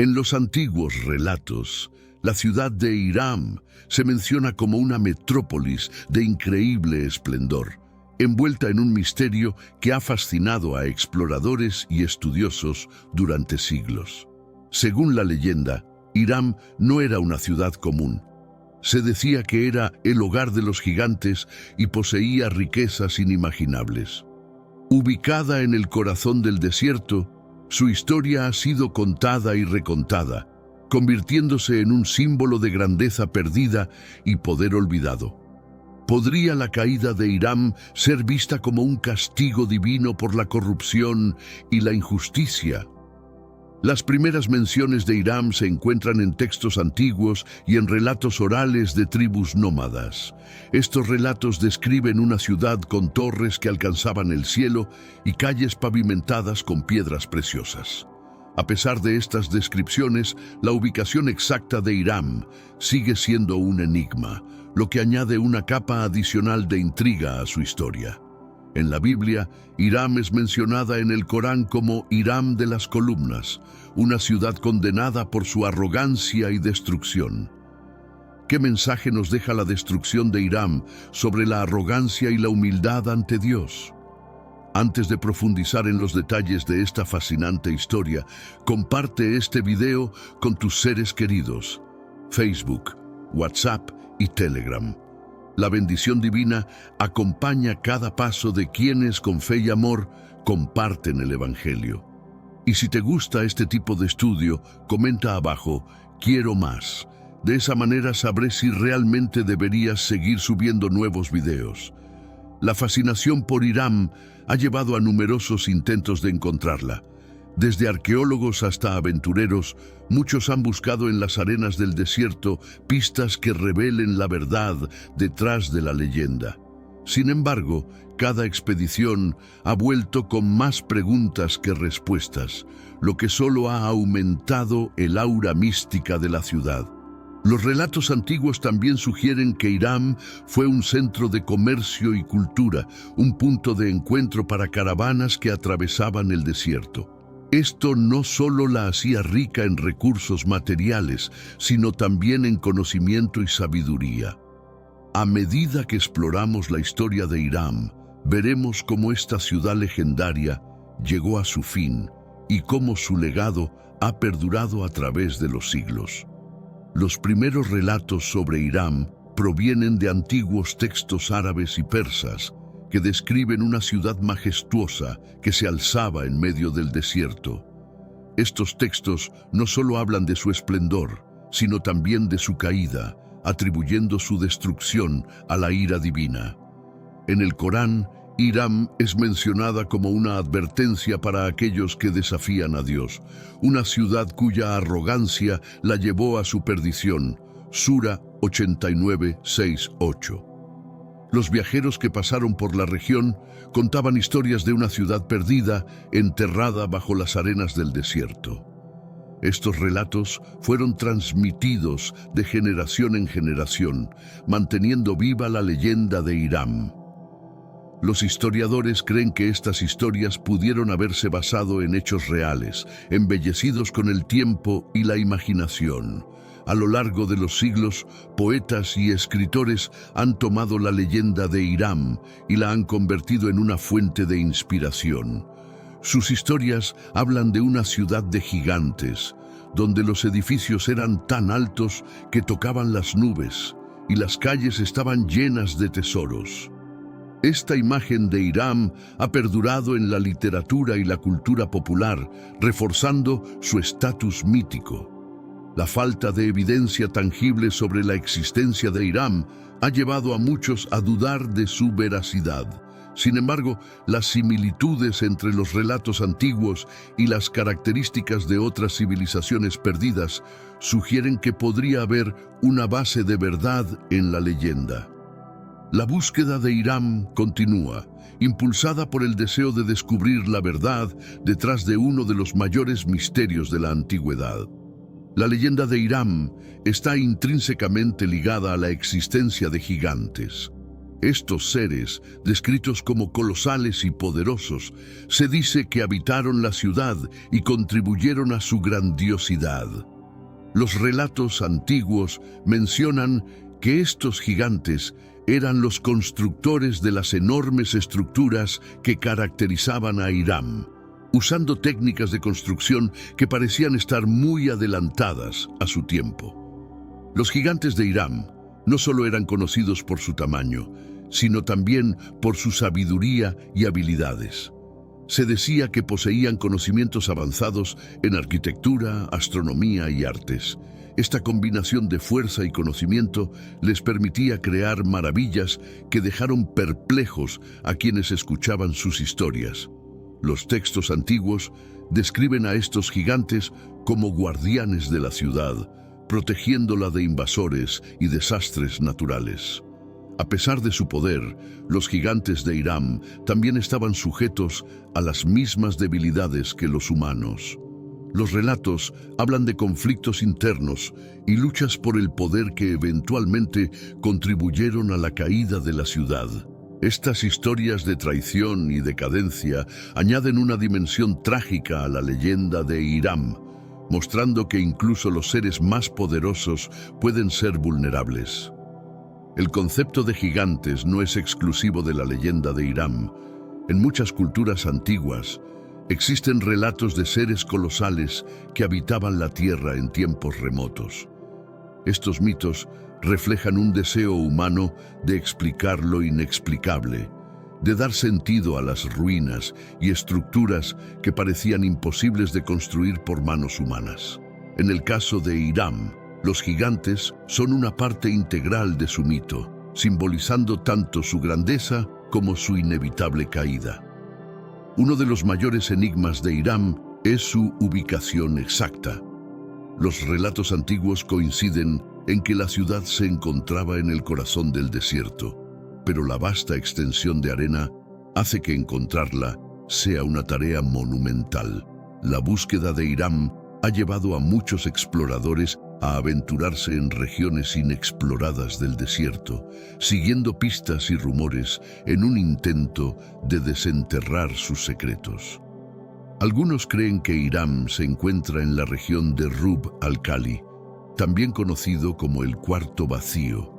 En los antiguos relatos, la ciudad de Hiram se menciona como una metrópolis de increíble esplendor, envuelta en un misterio que ha fascinado a exploradores y estudiosos durante siglos. Según la leyenda, Hiram no era una ciudad común. Se decía que era el hogar de los gigantes y poseía riquezas inimaginables. Ubicada en el corazón del desierto, su historia ha sido contada y recontada, convirtiéndose en un símbolo de grandeza perdida y poder olvidado. ¿Podría la caída de Hiram ser vista como un castigo divino por la corrupción y la injusticia? Las primeras menciones de Hiram se encuentran en textos antiguos y en relatos orales de tribus nómadas. Estos relatos describen una ciudad con torres que alcanzaban el cielo y calles pavimentadas con piedras preciosas. A pesar de estas descripciones, la ubicación exacta de Hiram sigue siendo un enigma, lo que añade una capa adicional de intriga a su historia. En la Biblia, Hiram es mencionada en el Corán como Hiram de las columnas, una ciudad condenada por su arrogancia y destrucción. ¿Qué mensaje nos deja la destrucción de Hiram sobre la arrogancia y la humildad ante Dios? Antes de profundizar en los detalles de esta fascinante historia, comparte este video con tus seres queridos, Facebook, WhatsApp y Telegram. La bendición divina acompaña cada paso de quienes con fe y amor comparten el Evangelio. Y si te gusta este tipo de estudio, comenta abajo, quiero más. De esa manera sabré si realmente deberías seguir subiendo nuevos videos. La fascinación por Hiram ha llevado a numerosos intentos de encontrarla. Desde arqueólogos hasta aventureros, muchos han buscado en las arenas del desierto pistas que revelen la verdad detrás de la leyenda. Sin embargo, cada expedición ha vuelto con más preguntas que respuestas, lo que solo ha aumentado el aura mística de la ciudad. Los relatos antiguos también sugieren que Hiram fue un centro de comercio y cultura, un punto de encuentro para caravanas que atravesaban el desierto. Esto no solo la hacía rica en recursos materiales, sino también en conocimiento y sabiduría. A medida que exploramos la historia de Hiram, veremos cómo esta ciudad legendaria llegó a su fin y cómo su legado ha perdurado a través de los siglos. Los primeros relatos sobre Hiram provienen de antiguos textos árabes y persas, que describen una ciudad majestuosa que se alzaba en medio del desierto. Estos textos no solo hablan de su esplendor, sino también de su caída, atribuyendo su destrucción a la ira divina. En el Corán, Hiram es mencionada como una advertencia para aquellos que desafían a Dios, una ciudad cuya arrogancia la llevó a su perdición. Sura 89, 6, 8. Los viajeros que pasaron por la región contaban historias de una ciudad perdida, enterrada bajo las arenas del desierto. Estos relatos fueron transmitidos de generación en generación, manteniendo viva la leyenda de Hiram. Los historiadores creen que estas historias pudieron haberse basado en hechos reales, embellecidos con el tiempo y la imaginación. A lo largo de los siglos, poetas y escritores han tomado la leyenda de Hiram y la han convertido en una fuente de inspiración. Sus historias hablan de una ciudad de gigantes, donde los edificios eran tan altos que tocaban las nubes y las calles estaban llenas de tesoros. Esta imagen de Hiram ha perdurado en la literatura y la cultura popular, reforzando su estatus mítico. La falta de evidencia tangible sobre la existencia de Hiram ha llevado a muchos a dudar de su veracidad. Sin embargo, las similitudes entre los relatos antiguos y las características de otras civilizaciones perdidas sugieren que podría haber una base de verdad en la leyenda. La búsqueda de Hiram continúa, impulsada por el deseo de descubrir la verdad detrás de uno de los mayores misterios de la antigüedad. La leyenda de Hiram está intrínsecamente ligada a la existencia de gigantes. Estos seres, descritos como colosales y poderosos, se dice que habitaron la ciudad y contribuyeron a su grandiosidad. Los relatos antiguos mencionan que estos gigantes eran los constructores de las enormes estructuras que caracterizaban a Hiram, usando técnicas de construcción que parecían estar muy adelantadas a su tiempo. Los gigantes de Hiram no solo eran conocidos por su tamaño, sino también por su sabiduría y habilidades. Se decía que poseían conocimientos avanzados en arquitectura, astronomía y artes. Esta combinación de fuerza y conocimiento les permitía crear maravillas que dejaron perplejos a quienes escuchaban sus historias. Los textos antiguos describen a estos gigantes como guardianes de la ciudad, protegiéndola de invasores y desastres naturales. A pesar de su poder, los gigantes de Hiram también estaban sujetos a las mismas debilidades que los humanos. Los relatos hablan de conflictos internos y luchas por el poder que eventualmente contribuyeron a la caída de la ciudad. Estas historias de traición y decadencia añaden una dimensión trágica a la leyenda de Hiram, mostrando que incluso los seres más poderosos pueden ser vulnerables. El concepto de gigantes no es exclusivo de la leyenda de Hiram. En muchas culturas antiguas, existen relatos de seres colosales que habitaban la tierra en tiempos remotos. Estos mitos reflejan un deseo humano de explicar lo inexplicable, de dar sentido a las ruinas y estructuras que parecían imposibles de construir por manos humanas. En el caso de Hiram, los gigantes son una parte integral de su mito, simbolizando tanto su grandeza como su inevitable caída. Uno de los mayores enigmas de Hiram es su ubicación exacta. Los relatos antiguos coinciden en que la ciudad se encontraba en el corazón del desierto, pero la vasta extensión de arena hace que encontrarla sea una tarea monumental. La búsqueda de Hiram ha llevado a muchos exploradores a aventurarse en regiones inexploradas del desierto, siguiendo pistas y rumores en un intento de desenterrar sus secretos. Algunos creen que Hiram se encuentra en la región de Rub al-Khali, también conocido como el Cuarto Vacío,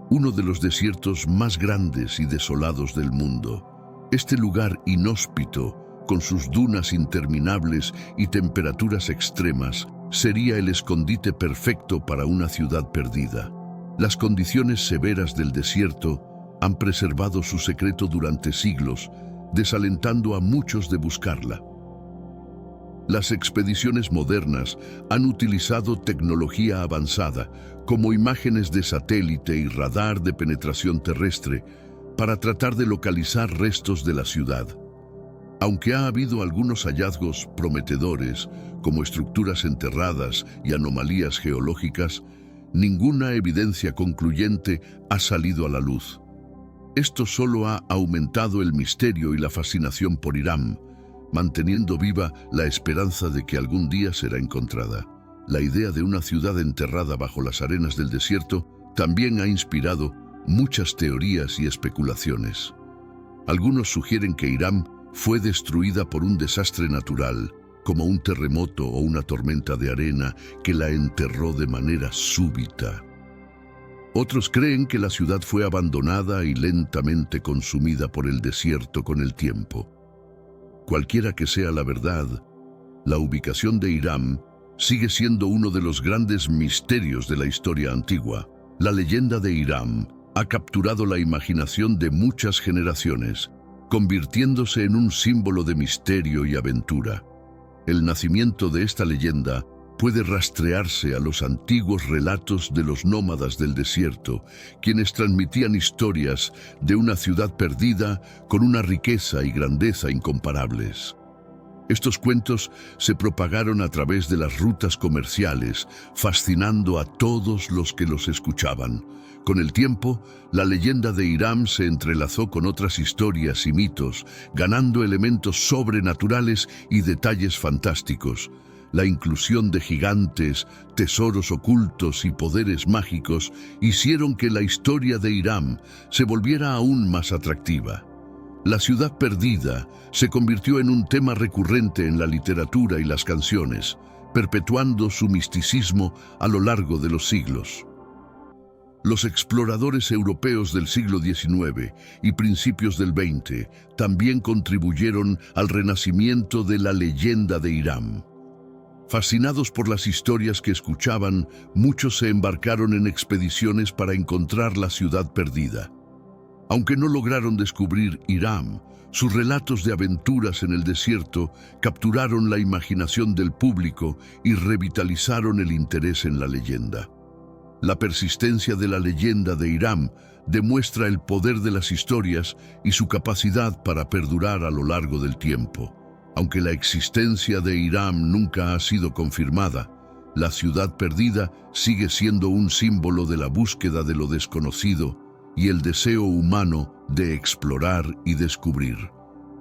uno de los desiertos más grandes y desolados del mundo. Este lugar inhóspito, con sus dunas interminables y temperaturas extremas, sería el escondite perfecto para una ciudad perdida. Las condiciones severas del desierto han preservado su secreto durante siglos, desalentando a muchos de buscarla. Las expediciones modernas han utilizado tecnología avanzada, como imágenes de satélite y radar de penetración terrestre, para tratar de localizar restos de la ciudad. Aunque ha habido algunos hallazgos prometedores, como estructuras enterradas y anomalías geológicas, ninguna evidencia concluyente ha salido a la luz. Esto solo ha aumentado el misterio y la fascinación por Hiram, manteniendo viva la esperanza de que algún día será encontrada. La idea de una ciudad enterrada bajo las arenas del desierto también ha inspirado muchas teorías y especulaciones. Algunos sugieren que Hiram fue destruida por un desastre natural, como un terremoto o una tormenta de arena que la enterró de manera súbita. Otros creen que la ciudad fue abandonada y lentamente consumida por el desierto con el tiempo. Cualquiera que sea la verdad, la ubicación de Hiram sigue siendo uno de los grandes misterios de la historia antigua. La leyenda de Hiram ha capturado la imaginación de muchas generaciones, convirtiéndose en un símbolo de misterio y aventura. El nacimiento de esta leyenda puede rastrearse a los antiguos relatos de los nómadas del desierto, quienes transmitían historias de una ciudad perdida con una riqueza y grandeza incomparables. Estos cuentos se propagaron a través de las rutas comerciales, fascinando a todos los que los escuchaban. Con el tiempo, la leyenda de Hiram se entrelazó con otras historias y mitos, ganando elementos sobrenaturales y detalles fantásticos. La inclusión de gigantes, tesoros ocultos y poderes mágicos hicieron que la historia de Hiram se volviera aún más atractiva. La ciudad perdida se convirtió en un tema recurrente en la literatura y las canciones, perpetuando su misticismo a lo largo de los siglos. Los exploradores europeos del siglo XIX y principios del XX también contribuyeron al renacimiento de la leyenda de Hiram. Fascinados por las historias que escuchaban, muchos se embarcaron en expediciones para encontrar la ciudad perdida. Aunque no lograron descubrir Hiram, sus relatos de aventuras en el desierto capturaron la imaginación del público y revitalizaron el interés en la leyenda. La persistencia de la leyenda de Hiram demuestra el poder de las historias y su capacidad para perdurar a lo largo del tiempo. Aunque la existencia de Hiram nunca ha sido confirmada, la ciudad perdida sigue siendo un símbolo de la búsqueda de lo desconocido y el deseo humano de explorar y descubrir.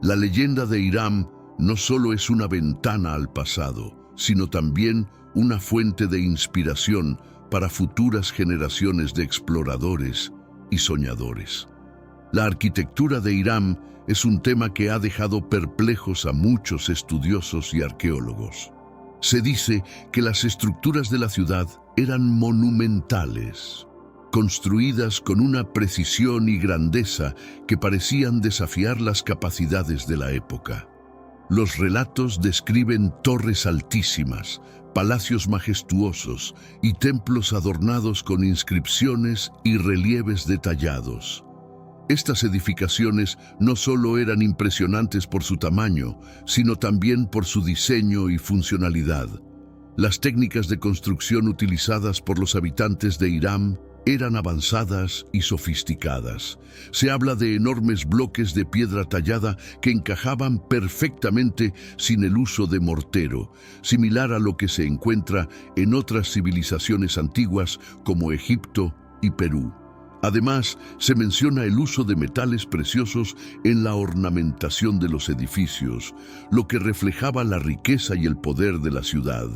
La leyenda de Hiram no solo es una ventana al pasado, sino también una fuente de inspiración para futuras generaciones de exploradores y soñadores. La arquitectura de Hiram es un tema que ha dejado perplejos a muchos estudiosos y arqueólogos. Se dice que las estructuras de la ciudad eran monumentales, construidas con una precisión y grandeza que parecían desafiar las capacidades de la época. Los relatos describen torres altísimas, palacios majestuosos y templos adornados con inscripciones y relieves detallados. Estas edificaciones no solo eran impresionantes por su tamaño, sino también por su diseño y funcionalidad. Las técnicas de construcción utilizadas por los habitantes de Hiram eran avanzadas y sofisticadas. Se habla de enormes bloques de piedra tallada que encajaban perfectamente sin el uso de mortero, similar a lo que se encuentra en otras civilizaciones antiguas como Egipto y Perú. Además, se menciona el uso de metales preciosos en la ornamentación de los edificios, lo que reflejaba la riqueza y el poder de la ciudad.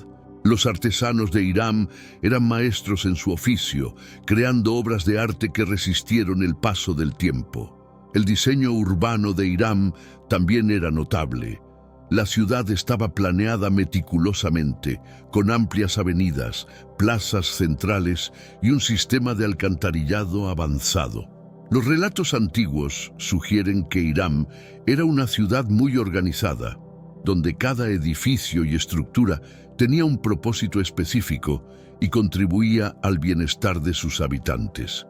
Los artesanos de Hiram eran maestros en su oficio, creando obras de arte que resistieron el paso del tiempo. El diseño urbano de Hiram también era notable. La ciudad estaba planeada meticulosamente, con amplias avenidas, plazas centrales y un sistema de alcantarillado avanzado. Los relatos antiguos sugieren que Hiram era una ciudad muy organizada, donde cada edificio y estructura tenía un propósito específico y contribuía al bienestar de sus habitantes.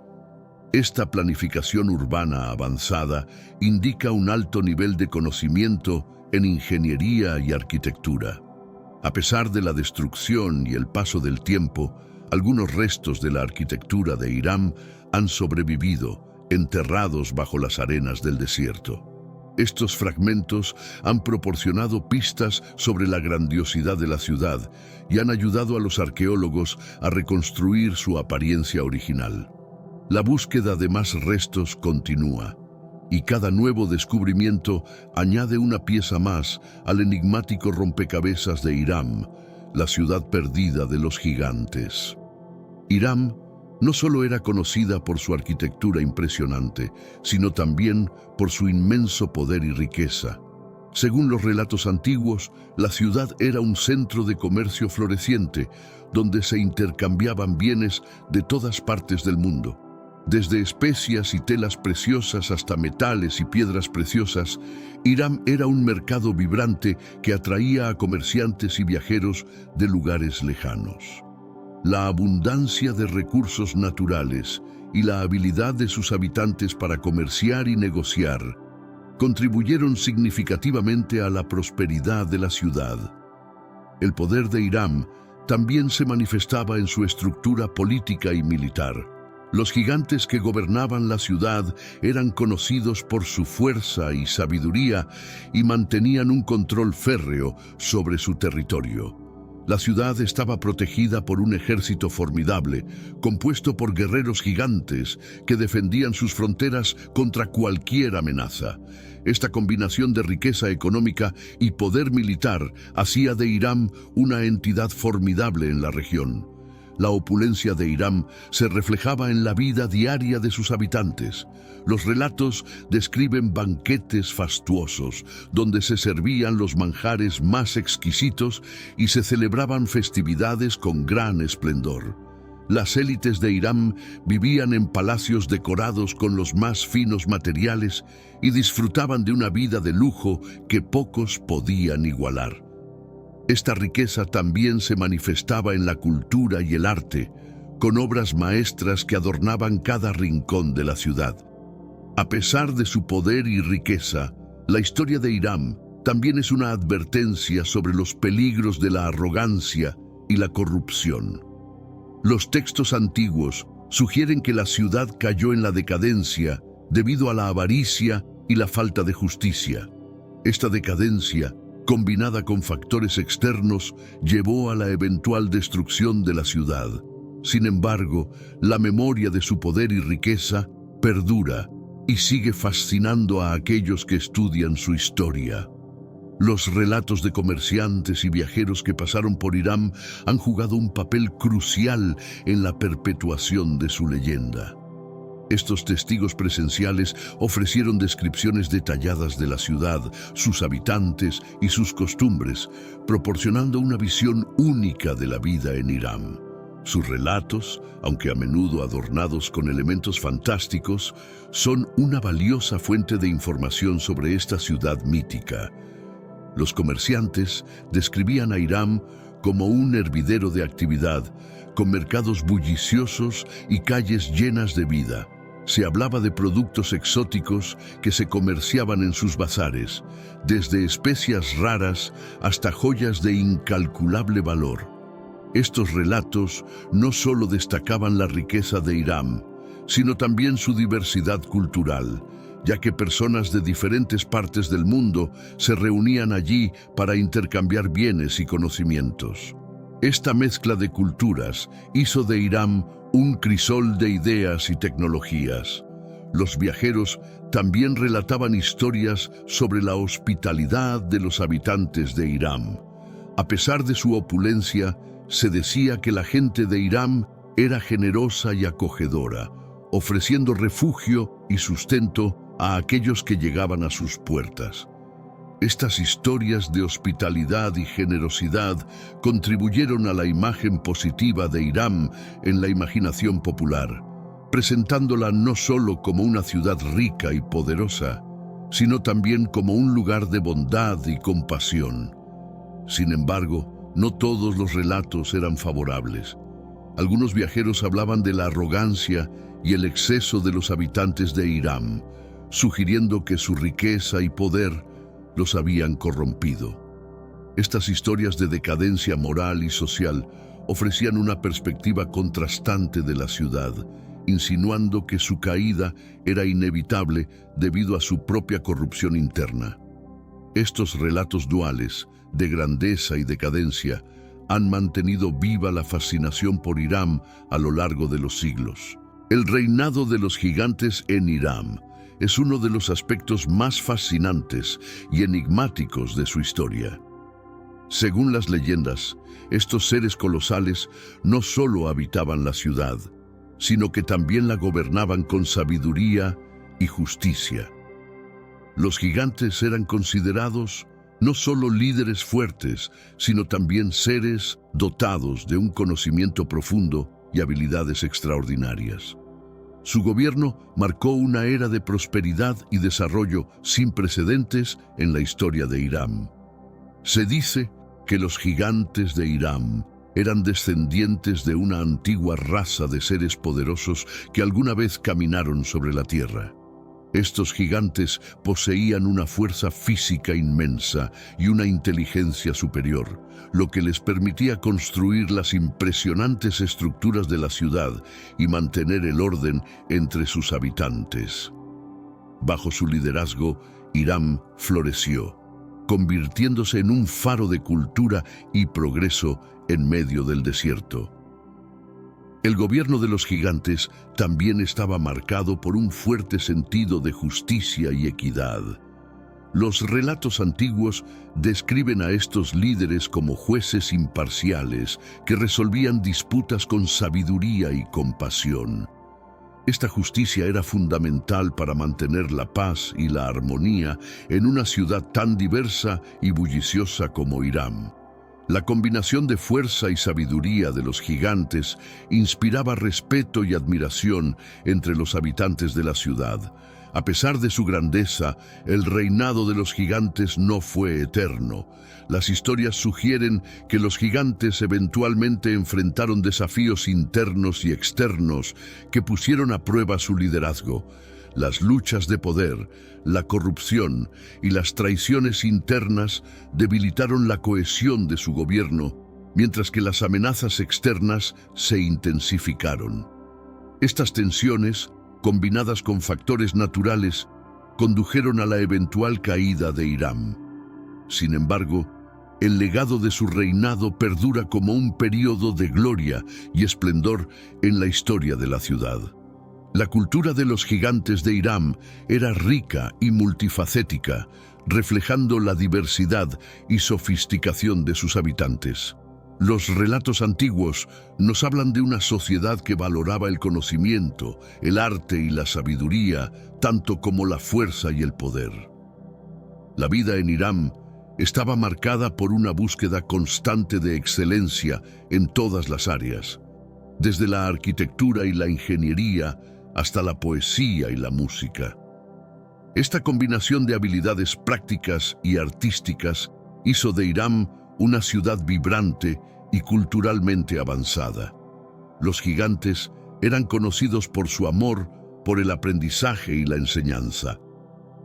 Esta planificación urbana avanzada indica un alto nivel de conocimiento en ingeniería y arquitectura. A pesar de la destrucción y el paso del tiempo, algunos restos de la arquitectura de Hiram han sobrevivido, enterrados bajo las arenas del desierto. Estos fragmentos han proporcionado pistas sobre la grandiosidad de la ciudad y han ayudado a los arqueólogos a reconstruir su apariencia original. La búsqueda de más restos continúa, y cada nuevo descubrimiento añade una pieza más al enigmático rompecabezas de Hiram, la ciudad perdida de los gigantes. Hiram no solo era conocida por su arquitectura impresionante, sino también por su inmenso poder y riqueza. Según los relatos antiguos, la ciudad era un centro de comercio floreciente, donde se intercambiaban bienes de todas partes del mundo. Desde especias y telas preciosas hasta metales y piedras preciosas, Hiram era un mercado vibrante que atraía a comerciantes y viajeros de lugares lejanos. La abundancia de recursos naturales y la habilidad de sus habitantes para comerciar y negociar contribuyeron significativamente a la prosperidad de la ciudad. El poder de Hiram también se manifestaba en su estructura política y militar. Los gigantes que gobernaban la ciudad eran conocidos por su fuerza y sabiduría y mantenían un control férreo sobre su territorio. La ciudad estaba protegida por un ejército formidable, compuesto por guerreros gigantes que defendían sus fronteras contra cualquier amenaza. Esta combinación de riqueza económica y poder militar hacía de Hiram una entidad formidable en la región. La opulencia de Hiram se reflejaba en la vida diaria de sus habitantes. Los relatos describen banquetes fastuosos, donde se servían los manjares más exquisitos y se celebraban festividades con gran esplendor. Las élites de Hiram vivían en palacios decorados con los más finos materiales y disfrutaban de una vida de lujo que pocos podían igualar. Esta riqueza también se manifestaba en la cultura y el arte, con obras maestras que adornaban cada rincón de la ciudad. A pesar de su poder y riqueza, la historia de Hiram también es una advertencia sobre los peligros de la arrogancia y la corrupción. Los textos antiguos sugieren que la ciudad cayó en la decadencia debido a la avaricia y la falta de justicia. Esta decadencia, combinada con factores externos, llevó a la eventual destrucción de la ciudad. Sin embargo, la memoria de su poder y riqueza perdura y sigue fascinando a aquellos que estudian su historia. Los relatos de comerciantes y viajeros que pasaron por Hiram han jugado un papel crucial en la perpetuación de su leyenda. Estos testigos presenciales ofrecieron descripciones detalladas de la ciudad, sus habitantes y sus costumbres, proporcionando una visión única de la vida en Hiram. Sus relatos, aunque a menudo adornados con elementos fantásticos, son una valiosa fuente de información sobre esta ciudad mítica. Los comerciantes describían a Hiram como un hervidero de actividad, con mercados bulliciosos y calles llenas de vida. Se hablaba de productos exóticos que se comerciaban en sus bazares, desde especias raras hasta joyas de incalculable valor. Estos relatos no solo destacaban la riqueza de Hiram, sino también su diversidad cultural, ya que personas de diferentes partes del mundo se reunían allí para intercambiar bienes y conocimientos. Esta mezcla de culturas hizo de Hiram un crisol de ideas y tecnologías. Los viajeros también relataban historias sobre la hospitalidad de los habitantes de Hiram. A pesar de su opulencia, se decía que la gente de Hiram era generosa y acogedora, ofreciendo refugio y sustento a aquellos que llegaban a sus puertas. Estas historias de hospitalidad y generosidad contribuyeron a la imagen positiva de Hiram en la imaginación popular, presentándola no solo como una ciudad rica y poderosa, sino también como un lugar de bondad y compasión. Sin embargo, no todos los relatos eran favorables. Algunos viajeros hablaban de la arrogancia y el exceso de los habitantes de Hiram, sugiriendo que su riqueza y poder los habían corrompido. Estas historias de decadencia moral y social ofrecían una perspectiva contrastante de la ciudad, insinuando que su caída era inevitable debido a su propia corrupción interna. Estos relatos duales de grandeza y decadencia han mantenido viva la fascinación por Hiram a lo largo de los siglos. El reinado de los gigantes en Hiram es uno de los aspectos más fascinantes y enigmáticos de su historia. Según las leyendas, estos seres colosales no solo habitaban la ciudad, sino que también la gobernaban con sabiduría y justicia. Los gigantes eran considerados no solo líderes fuertes, sino también seres dotados de un conocimiento profundo y habilidades extraordinarias. Su gobierno marcó una era de prosperidad y desarrollo sin precedentes en la historia de Hiram. Se dice que los gigantes de Hiram eran descendientes de una antigua raza de seres poderosos que alguna vez caminaron sobre la tierra. Estos gigantes poseían una fuerza física inmensa y una inteligencia superior, lo que les permitía construir las impresionantes estructuras de la ciudad y mantener el orden entre sus habitantes. Bajo su liderazgo, Hiram floreció. convirtiéndose en un faro de cultura y progreso en medio del desierto. El gobierno de los gigantes también estaba marcado por un fuerte sentido de justicia y equidad. Los relatos antiguos describen a estos líderes como jueces imparciales que resolvían disputas con sabiduría y compasión. Esta justicia era fundamental para mantener la paz y la armonía en una ciudad tan diversa y bulliciosa como Hiram. La combinación de fuerza y sabiduría de los gigantes inspiraba respeto y admiración entre los habitantes de la ciudad. A pesar de su grandeza, el reinado de los gigantes no fue eterno. Las historias sugieren que los gigantes eventualmente enfrentaron desafíos internos y externos que pusieron a prueba su liderazgo. Las luchas de poder, la corrupción y las traiciones internas debilitaron la cohesión de su gobierno, mientras que las amenazas externas se intensificaron. Estas tensiones, combinadas con factores naturales, condujeron a la eventual caída de Hiram. Sin embargo, el legado de su reinado perdura como un período de gloria y esplendor en la historia de la ciudad. La cultura de los gigantes de Hiram era rica y multifacética, reflejando la diversidad y sofisticación de sus habitantes. Los relatos antiguos nos hablan de una sociedad que valoraba el conocimiento, el arte y la sabiduría, tanto como la fuerza y el poder. La vida en Hiram estaba marcada por una búsqueda constante de excelencia en todas las áreas, desde la arquitectura y la ingeniería hasta la poesía y la música. Esta combinación de habilidades prácticas y artísticas hizo de Hiram una ciudad vibrante y culturalmente avanzada. Los gigantes eran conocidos por su amor por el aprendizaje y la enseñanza.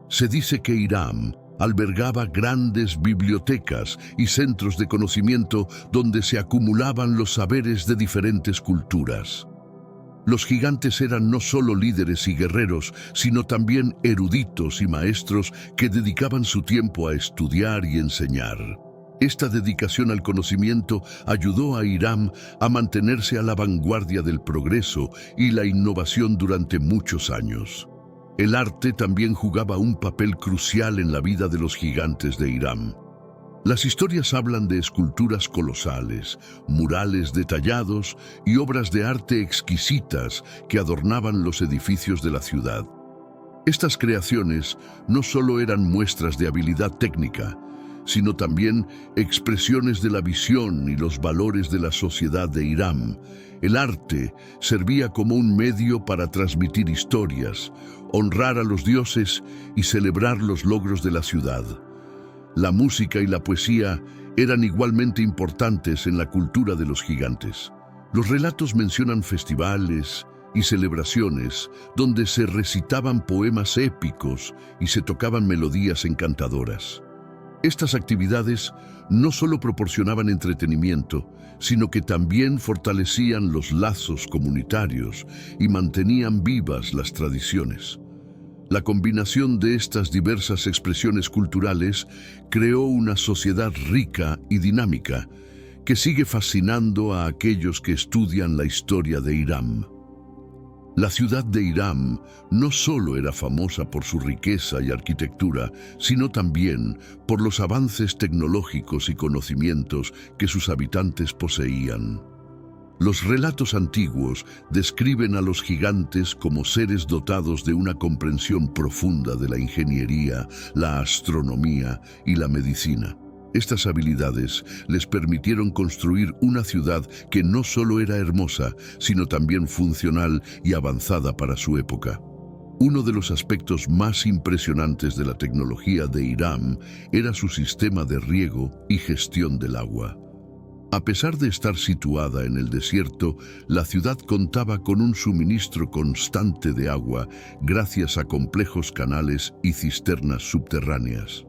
Se dice que Hiram albergaba grandes bibliotecas y centros de conocimiento donde se acumulaban los saberes de diferentes culturas. Los gigantes eran no solo líderes y guerreros, sino también eruditos y maestros que dedicaban su tiempo a estudiar y enseñar. Esta dedicación al conocimiento ayudó a Hiram a mantenerse a la vanguardia del progreso y la innovación durante muchos años. El arte también jugaba un papel crucial en la vida de los gigantes de Hiram. Las historias hablan de esculturas colosales, murales detallados y obras de arte exquisitas que adornaban los edificios de la ciudad. Estas creaciones no solo eran muestras de habilidad técnica, sino también expresiones de la visión y los valores de la sociedad de Hiram. El arte servía como un medio para transmitir historias, honrar a los dioses y celebrar los logros de la ciudad. La música y la poesía eran igualmente importantes en la cultura de los gigantes. Los relatos mencionan festivales y celebraciones donde se recitaban poemas épicos y se tocaban melodías encantadoras. Estas actividades no solo proporcionaban entretenimiento, sino que también fortalecían los lazos comunitarios y mantenían vivas las tradiciones. La combinación de estas diversas expresiones culturales creó una sociedad rica y dinámica que sigue fascinando a aquellos que estudian la historia de Hiram. La ciudad de Hiram no solo era famosa por su riqueza y arquitectura, sino también por los avances tecnológicos y conocimientos que sus habitantes poseían. Los relatos antiguos describen a los gigantes como seres dotados de una comprensión profunda de la ingeniería, la astronomía y la medicina. Estas habilidades les permitieron construir una ciudad que no solo era hermosa, sino también funcional y avanzada para su época. Uno de los aspectos más impresionantes de la tecnología de Hiram era su sistema de riego y gestión del agua. A pesar de estar situada en el desierto, la ciudad contaba con un suministro constante de agua gracias a complejos canales y cisternas subterráneas.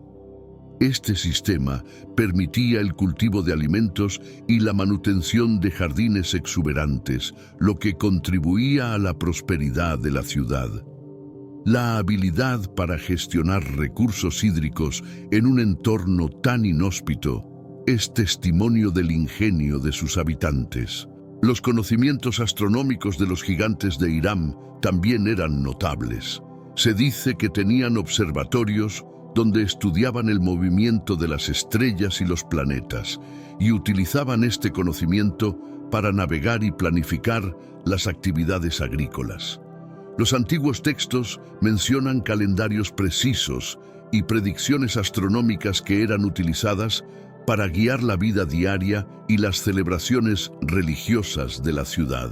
Este sistema permitía el cultivo de alimentos y la manutención de jardines exuberantes, lo que contribuía a la prosperidad de la ciudad. La habilidad para gestionar recursos hídricos en un entorno tan inhóspito es testimonio del ingenio de sus habitantes. Los conocimientos astronómicos de los gigantes de Hiram también eran notables. Se dice que tenían observatorios donde estudiaban el movimiento de las estrellas y los planetas, y utilizaban este conocimiento para navegar y planificar las actividades agrícolas. Los antiguos textos mencionan calendarios precisos y predicciones astronómicas que eran utilizadas para guiar la vida diaria y las celebraciones religiosas de la ciudad.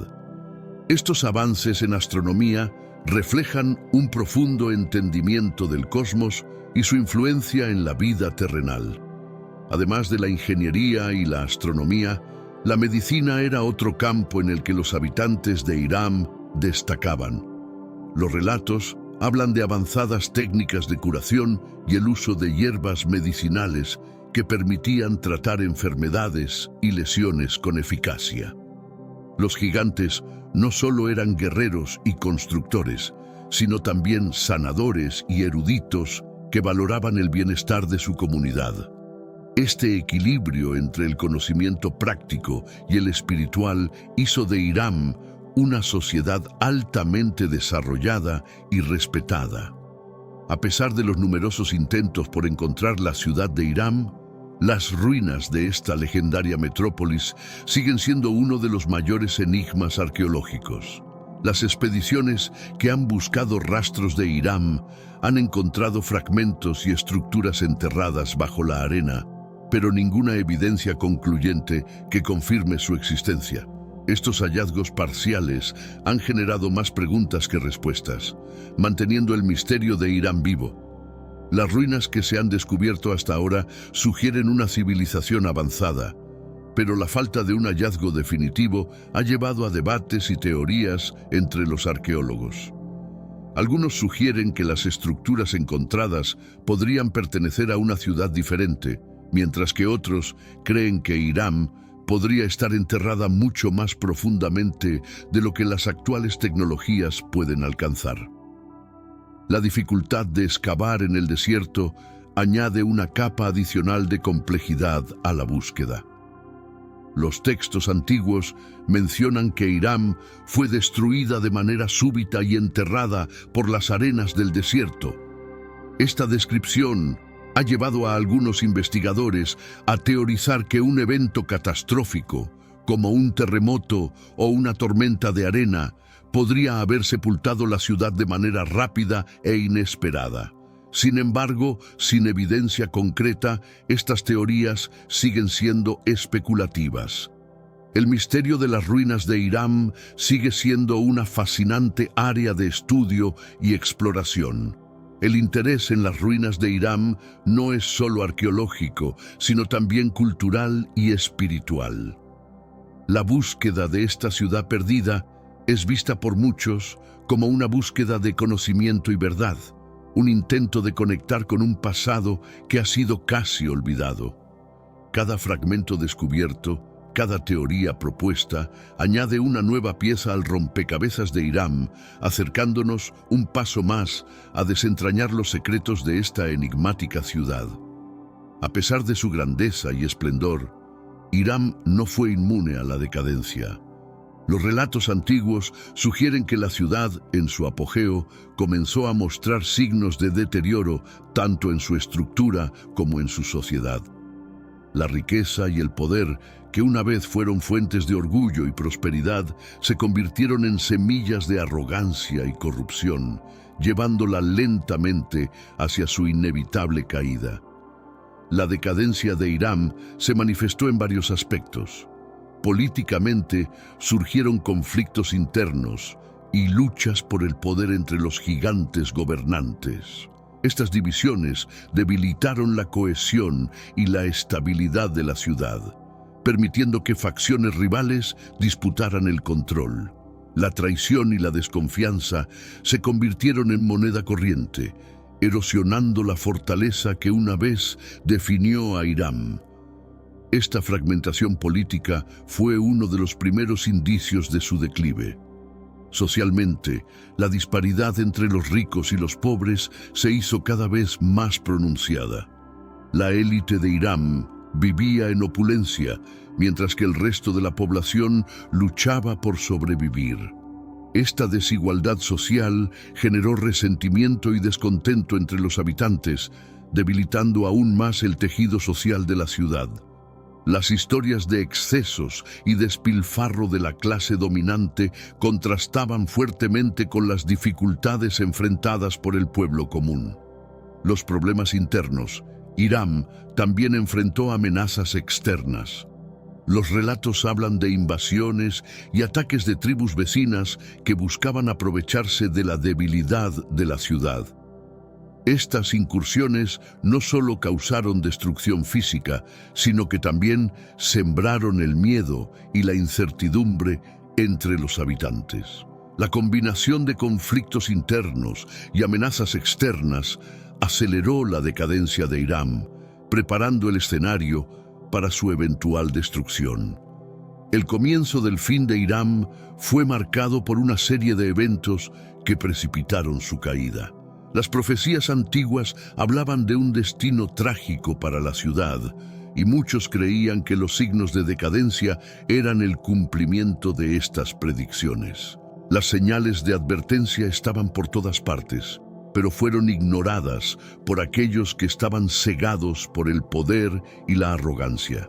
Estos avances en astronomía reflejan un profundo entendimiento del cosmos y su influencia en la vida terrenal. Además de la ingeniería y la astronomía, la medicina era otro campo en el que los habitantes de Hiram destacaban. Los relatos hablan de avanzadas técnicas de curación y el uso de hierbas medicinales que permitían tratar enfermedades y lesiones con eficacia. Los gigantes no solo eran guerreros y constructores, sino también sanadores y eruditos que valoraban el bienestar de su comunidad. Este equilibrio entre el conocimiento práctico y el espiritual hizo de Hiram una sociedad altamente desarrollada y respetada. A pesar de los numerosos intentos por encontrar la ciudad de Hiram, las ruinas de esta legendaria metrópolis siguen siendo uno de los mayores enigmas arqueológicos. Las expediciones que han buscado rastros de Hiram han encontrado fragmentos y estructuras enterradas bajo la arena, pero ninguna evidencia concluyente que confirme su existencia. Estos hallazgos parciales han generado más preguntas que respuestas, manteniendo el misterio de Hiram vivo. Las ruinas que se han descubierto hasta ahora sugieren una civilización avanzada, pero la falta de un hallazgo definitivo ha llevado a debates y teorías entre los arqueólogos. Algunos sugieren que las estructuras encontradas podrían pertenecer a una ciudad diferente, mientras que otros creen que Hiram podría estar enterrada mucho más profundamente de lo que las actuales tecnologías pueden alcanzar. La dificultad de excavar en el desierto añade una capa adicional de complejidad a la búsqueda. Los textos antiguos mencionan que Hiram fue destruida de manera súbita y enterrada por las arenas del desierto. Esta descripción ha llevado a algunos investigadores a teorizar que un evento catastrófico, como un terremoto o una tormenta de arena, podría haber sepultado la ciudad de manera rápida e inesperada. Sin embargo, sin evidencia concreta, estas teorías siguen siendo especulativas. El misterio de las ruinas de Hiram sigue siendo una fascinante área de estudio y exploración. El interés en las ruinas de Hiram no es solo arqueológico, sino también cultural y espiritual. La búsqueda de esta ciudad perdida es vista por muchos como una búsqueda de conocimiento y verdad, un intento de conectar con un pasado que ha sido casi olvidado. Cada fragmento descubierto, cada teoría propuesta, añade una nueva pieza al rompecabezas de Hiram, acercándonos un paso más a desentrañar los secretos de esta enigmática ciudad. A pesar de su grandeza y esplendor, Hiram no fue inmune a la decadencia. Los relatos antiguos sugieren que la ciudad, en su apogeo, comenzó a mostrar signos de deterioro tanto en su estructura como en su sociedad. La riqueza y el poder, que una vez fueron fuentes de orgullo y prosperidad, se convirtieron en semillas de arrogancia y corrupción, llevándola lentamente hacia su inevitable caída. La decadencia de Hiram se manifestó en varios aspectos. Políticamente, surgieron conflictos internos y luchas por el poder entre los gigantes gobernantes. Estas divisiones debilitaron la cohesión y la estabilidad de la ciudad, permitiendo que facciones rivales disputaran el control. La traición y la desconfianza se convirtieron en moneda corriente, erosionando la fortaleza que una vez definió a Hiram. Esta fragmentación política fue uno de los primeros indicios de su declive. Socialmente, la disparidad entre los ricos y los pobres se hizo cada vez más pronunciada. La élite de Hiram vivía en opulencia, mientras que el resto de la población luchaba por sobrevivir. Esta desigualdad social generó resentimiento y descontento entre los habitantes, debilitando aún más el tejido social de la ciudad. Las historias de excesos y despilfarro de la clase dominante contrastaban fuertemente con las dificultades enfrentadas por el pueblo común. Los problemas internos. Hiram también enfrentó amenazas externas. Los relatos hablan de invasiones y ataques de tribus vecinas que buscaban aprovecharse de la debilidad de la ciudad. Estas incursiones no solo causaron destrucción física, sino que también sembraron el miedo y la incertidumbre entre los habitantes. La combinación de conflictos internos y amenazas externas aceleró la decadencia de Hiram, preparando el escenario para su eventual destrucción. El comienzo del fin de Hiram fue marcado por una serie de eventos que precipitaron su caída. Las profecías antiguas hablaban de un destino trágico para la ciudad, y muchos creían que los signos de decadencia eran el cumplimiento de estas predicciones. Las señales de advertencia estaban por todas partes, pero fueron ignoradas por aquellos que estaban cegados por el poder y la arrogancia.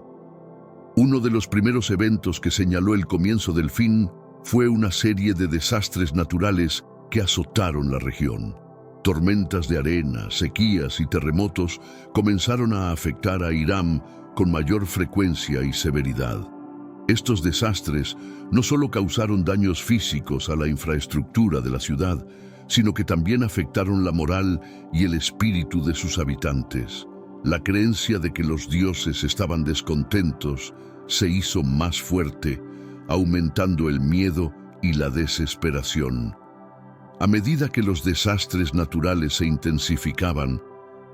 Uno de los primeros eventos que señaló el comienzo del fin fue una serie de desastres naturales que azotaron la región. Tormentas de arena, sequías y terremotos comenzaron a afectar a Hiram con mayor frecuencia y severidad. Estos desastres no solo causaron daños físicos a la infraestructura de la ciudad, sino que también afectaron la moral y el espíritu de sus habitantes. La creencia de que los dioses estaban descontentos se hizo más fuerte, aumentando el miedo y la desesperación. A medida que los desastres naturales se intensificaban,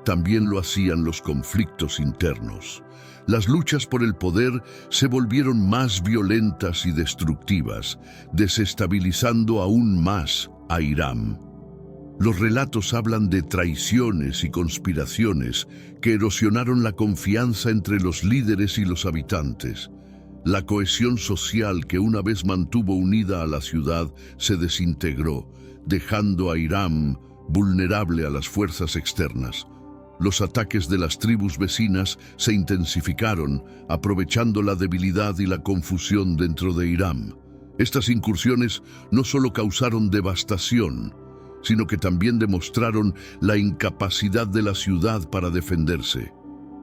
también lo hacían los conflictos internos. Las luchas por el poder se volvieron más violentas y destructivas, desestabilizando aún más a Hiram. Los relatos hablan de traiciones y conspiraciones que erosionaron la confianza entre los líderes y los habitantes. La cohesión social que una vez mantuvo unida a la ciudad se desintegró, dejando a Hiram vulnerable a las fuerzas externas. Los ataques de las tribus vecinas se intensificaron, aprovechando la debilidad y la confusión dentro de Hiram. Estas incursiones no solo causaron devastación, sino que también demostraron la incapacidad de la ciudad para defenderse.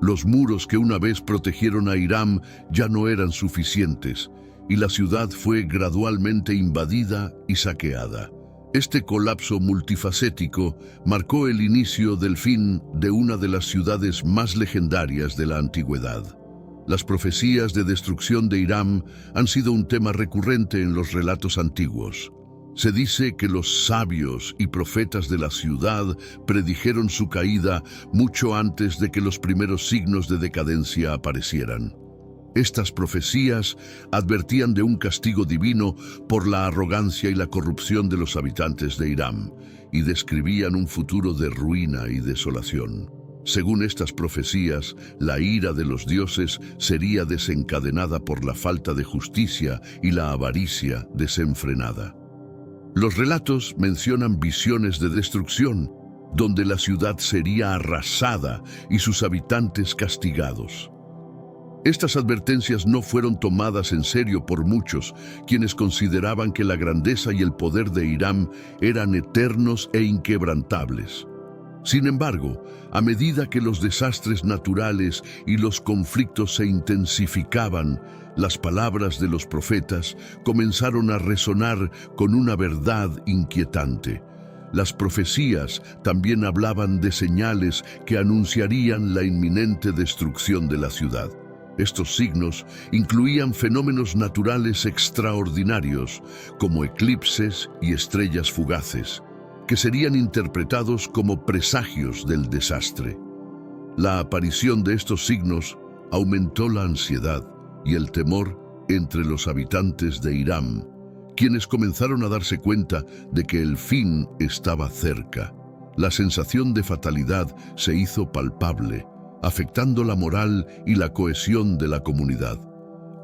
Los muros que una vez protegieron a Hiram ya no eran suficientes, y la ciudad fue gradualmente invadida y saqueada. Este colapso multifacético marcó el inicio del fin de una de las ciudades más legendarias de la antigüedad. Las profecías de destrucción de Hiram han sido un tema recurrente en los relatos antiguos. Se dice que los sabios y profetas de la ciudad predijeron su caída mucho antes de que los primeros signos de decadencia aparecieran. Estas profecías advertían de un castigo divino por la arrogancia y la corrupción de los habitantes de Hiram, y describían un futuro de ruina y desolación. Según estas profecías, la ira de los dioses sería desencadenada por la falta de justicia y la avaricia desenfrenada. Los relatos mencionan visiones de destrucción, donde la ciudad sería arrasada y sus habitantes castigados. Estas advertencias no fueron tomadas en serio por muchos, quienes consideraban que la grandeza y el poder de Hiram eran eternos e inquebrantables. Sin embargo, a medida que los desastres naturales y los conflictos se intensificaban, las palabras de los profetas comenzaron a resonar con una verdad inquietante. Las profecías también hablaban de señales que anunciarían la inminente destrucción de la ciudad. Estos signos incluían fenómenos naturales extraordinarios, como eclipses y estrellas fugaces, que serían interpretados como presagios del desastre. La aparición de estos signos aumentó la ansiedad y el temor entre los habitantes de Hiram, quienes comenzaron a darse cuenta de que el fin estaba cerca. La sensación de fatalidad se hizo palpable, afectando la moral y la cohesión de la comunidad.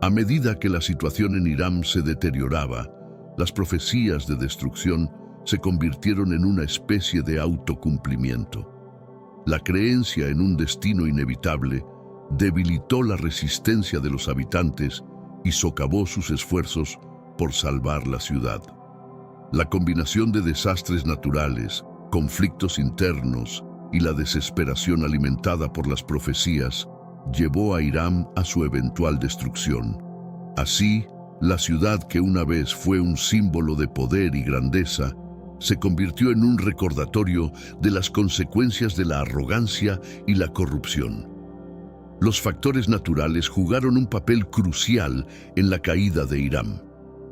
A medida que la situación en Irán se deterioraba, las profecías de destrucción se convirtieron en una especie de autocumplimiento. La creencia en un destino inevitable debilitó la resistencia de los habitantes y socavó sus esfuerzos por salvar la ciudad. La combinación de desastres naturales, conflictos internos y la desesperación alimentada por las profecías llevó a Irán a su eventual destrucción. Así, la ciudad que una vez fue un símbolo de poder y grandeza se convirtió en un recordatorio de las consecuencias de la arrogancia y la corrupción. Los factores naturales jugaron un papel crucial en la caída de Irán.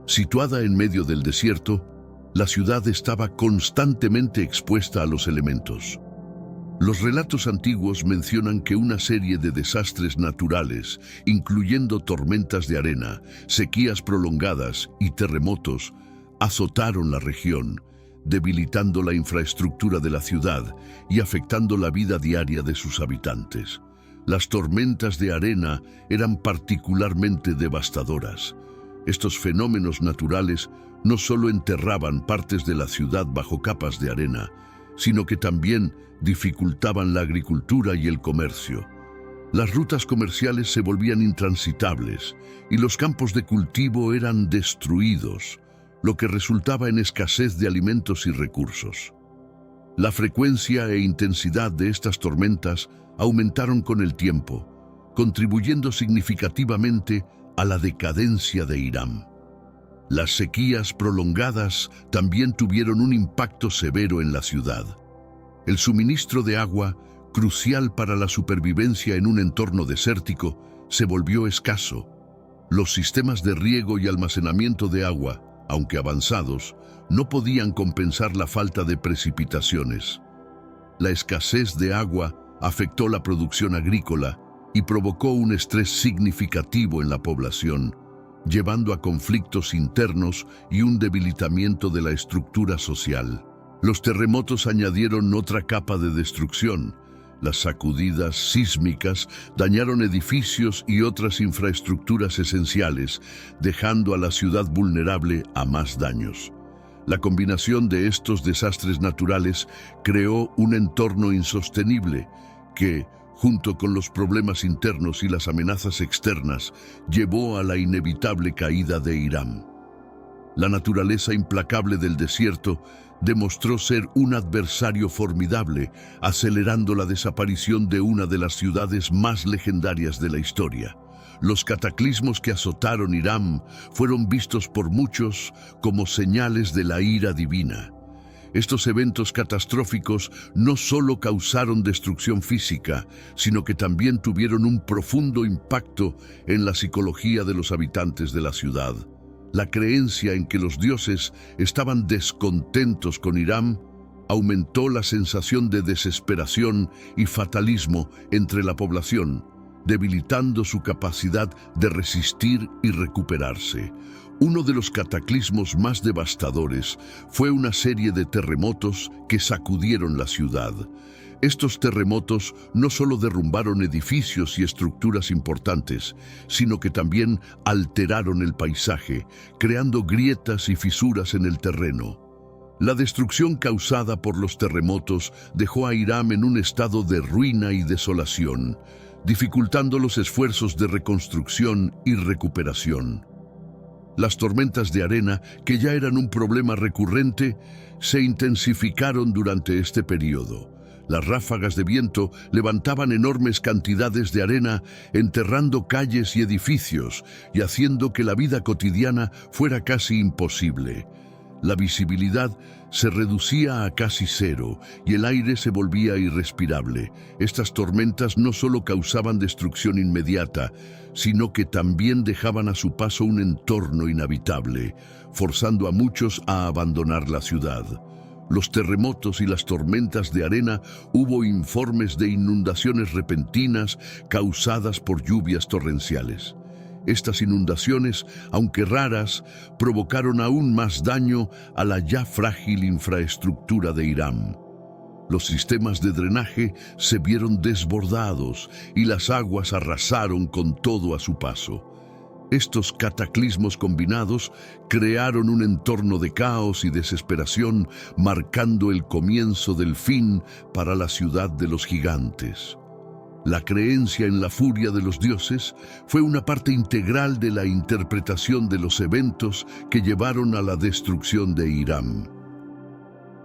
Situada en medio del desierto, la ciudad estaba constantemente expuesta a los elementos. Los relatos antiguos mencionan que una serie de desastres naturales, incluyendo tormentas de arena, sequías prolongadas y terremotos, azotaron la región, debilitando la infraestructura de la ciudad y afectando la vida diaria de sus habitantes. Las tormentas de arena eran particularmente devastadoras. Estos fenómenos naturales no solo enterraban partes de la ciudad bajo capas de arena, sino que también dificultaban la agricultura y el comercio. Las rutas comerciales se volvían intransitables y los campos de cultivo eran destruidos, lo que resultaba en escasez de alimentos y recursos. La frecuencia e intensidad de estas tormentas aumentaron con el tiempo, contribuyendo significativamente a la decadencia de Irán. Las sequías prolongadas también tuvieron un impacto severo en la ciudad. El suministro de agua, crucial para la supervivencia en un entorno desértico, se volvió escaso. Los sistemas de riego y almacenamiento de agua, aunque avanzados, no podían compensar la falta de precipitaciones. La escasez de agua afectó la producción agrícola y provocó un estrés significativo en la población, llevando a conflictos internos y un debilitamiento de la estructura social. Los terremotos añadieron otra capa de destrucción. Las sacudidas sísmicas dañaron edificios y otras infraestructuras esenciales, dejando a la ciudad vulnerable a más daños. La combinación de estos desastres naturales creó un entorno insostenible que, junto con los problemas internos y las amenazas externas, llevó a la inevitable caída de Irán. La naturaleza implacable del desierto demostró ser un adversario formidable, acelerando la desaparición de una de las ciudades más legendarias de la historia. Los cataclismos que azotaron Irán fueron vistos por muchos como señales de la ira divina. Estos eventos catastróficos no solo causaron destrucción física, sino que también tuvieron un profundo impacto en la psicología de los habitantes de la ciudad. La creencia en que los dioses estaban descontentos con Irán aumentó la sensación de desesperación y fatalismo entre la población, debilitando su capacidad de resistir y recuperarse. Uno de los cataclismos más devastadores fue una serie de terremotos que sacudieron la ciudad. Estos terremotos no solo derrumbaron edificios y estructuras importantes, sino que también alteraron el paisaje, creando grietas y fisuras en el terreno. La destrucción causada por los terremotos dejó a Irán en un estado de ruina y desolación, dificultando los esfuerzos de reconstrucción y recuperación. Las tormentas de arena, que ya eran un problema recurrente, se intensificaron durante este periodo. Las ráfagas de viento levantaban enormes cantidades de arena, enterrando calles y edificios y haciendo que la vida cotidiana fuera casi imposible. La visibilidad se reducía a casi cero y el aire se volvía irrespirable. Estas tormentas no solo causaban destrucción inmediata, sino que también dejaban a su paso un entorno inhabitable, forzando a muchos a abandonar la ciudad. Los terremotos y las tormentas de arena, hubo informes de inundaciones repentinas causadas por lluvias torrenciales. Estas inundaciones, aunque raras, provocaron aún más daño a la ya frágil infraestructura de Hiram. Los sistemas de drenaje se vieron desbordados y las aguas arrasaron con todo a su paso. Estos cataclismos combinados crearon un entorno de caos y desesperación, marcando el comienzo del fin para la ciudad de los gigantes. La creencia en la furia de los dioses fue una parte integral de la interpretación de los eventos que llevaron a la destrucción de Hiram.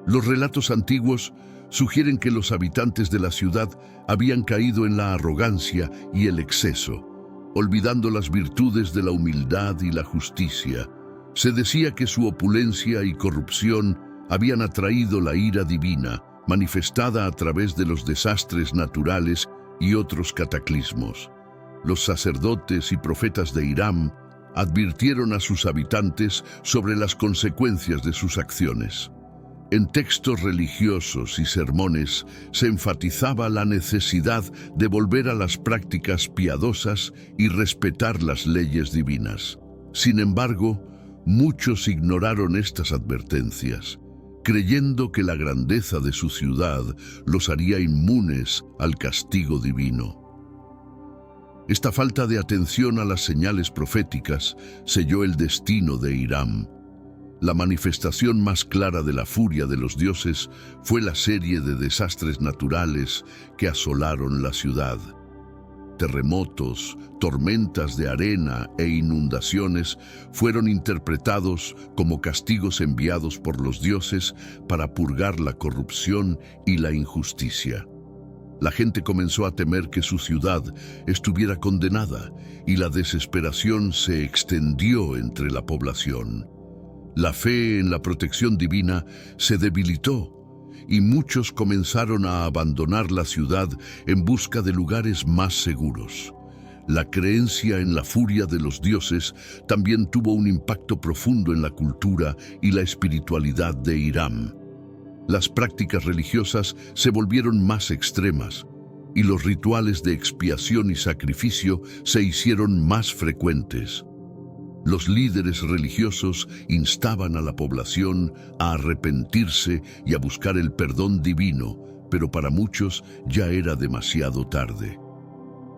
Los relatos antiguos sugieren que los habitantes de la ciudad habían caído en la arrogancia y el exceso, olvidando las virtudes de la humildad y la justicia. Se decía que su opulencia y corrupción habían atraído la ira divina, manifestada a través de los desastres naturales y otros cataclismos. Los sacerdotes y profetas de Hiram advirtieron a sus habitantes sobre las consecuencias de sus acciones. En textos religiosos y sermones se enfatizaba la necesidad de volver a las prácticas piadosas y respetar las leyes divinas. Sin embargo, muchos ignoraron estas advertencias, creyendo que la grandeza de su ciudad los haría inmunes al castigo divino. Esta falta de atención a las señales proféticas selló el destino de Hiram. La manifestación más clara de la furia de los dioses fue la serie de desastres naturales que asolaron la ciudad. Terremotos, tormentas de arena e inundaciones fueron interpretados como castigos enviados por los dioses para purgar la corrupción y la injusticia. La gente comenzó a temer que su ciudad estuviera condenada y la desesperación se extendió entre la población. La fe en la protección divina se debilitó y muchos comenzaron a abandonar la ciudad en busca de lugares más seguros. La creencia en la furia de los dioses también tuvo un impacto profundo en la cultura y la espiritualidad de Hiram. Las prácticas religiosas se volvieron más extremas y los rituales de expiación y sacrificio se hicieron más frecuentes. Los líderes religiosos instaban a la población a arrepentirse y a buscar el perdón divino, pero para muchos ya era demasiado tarde.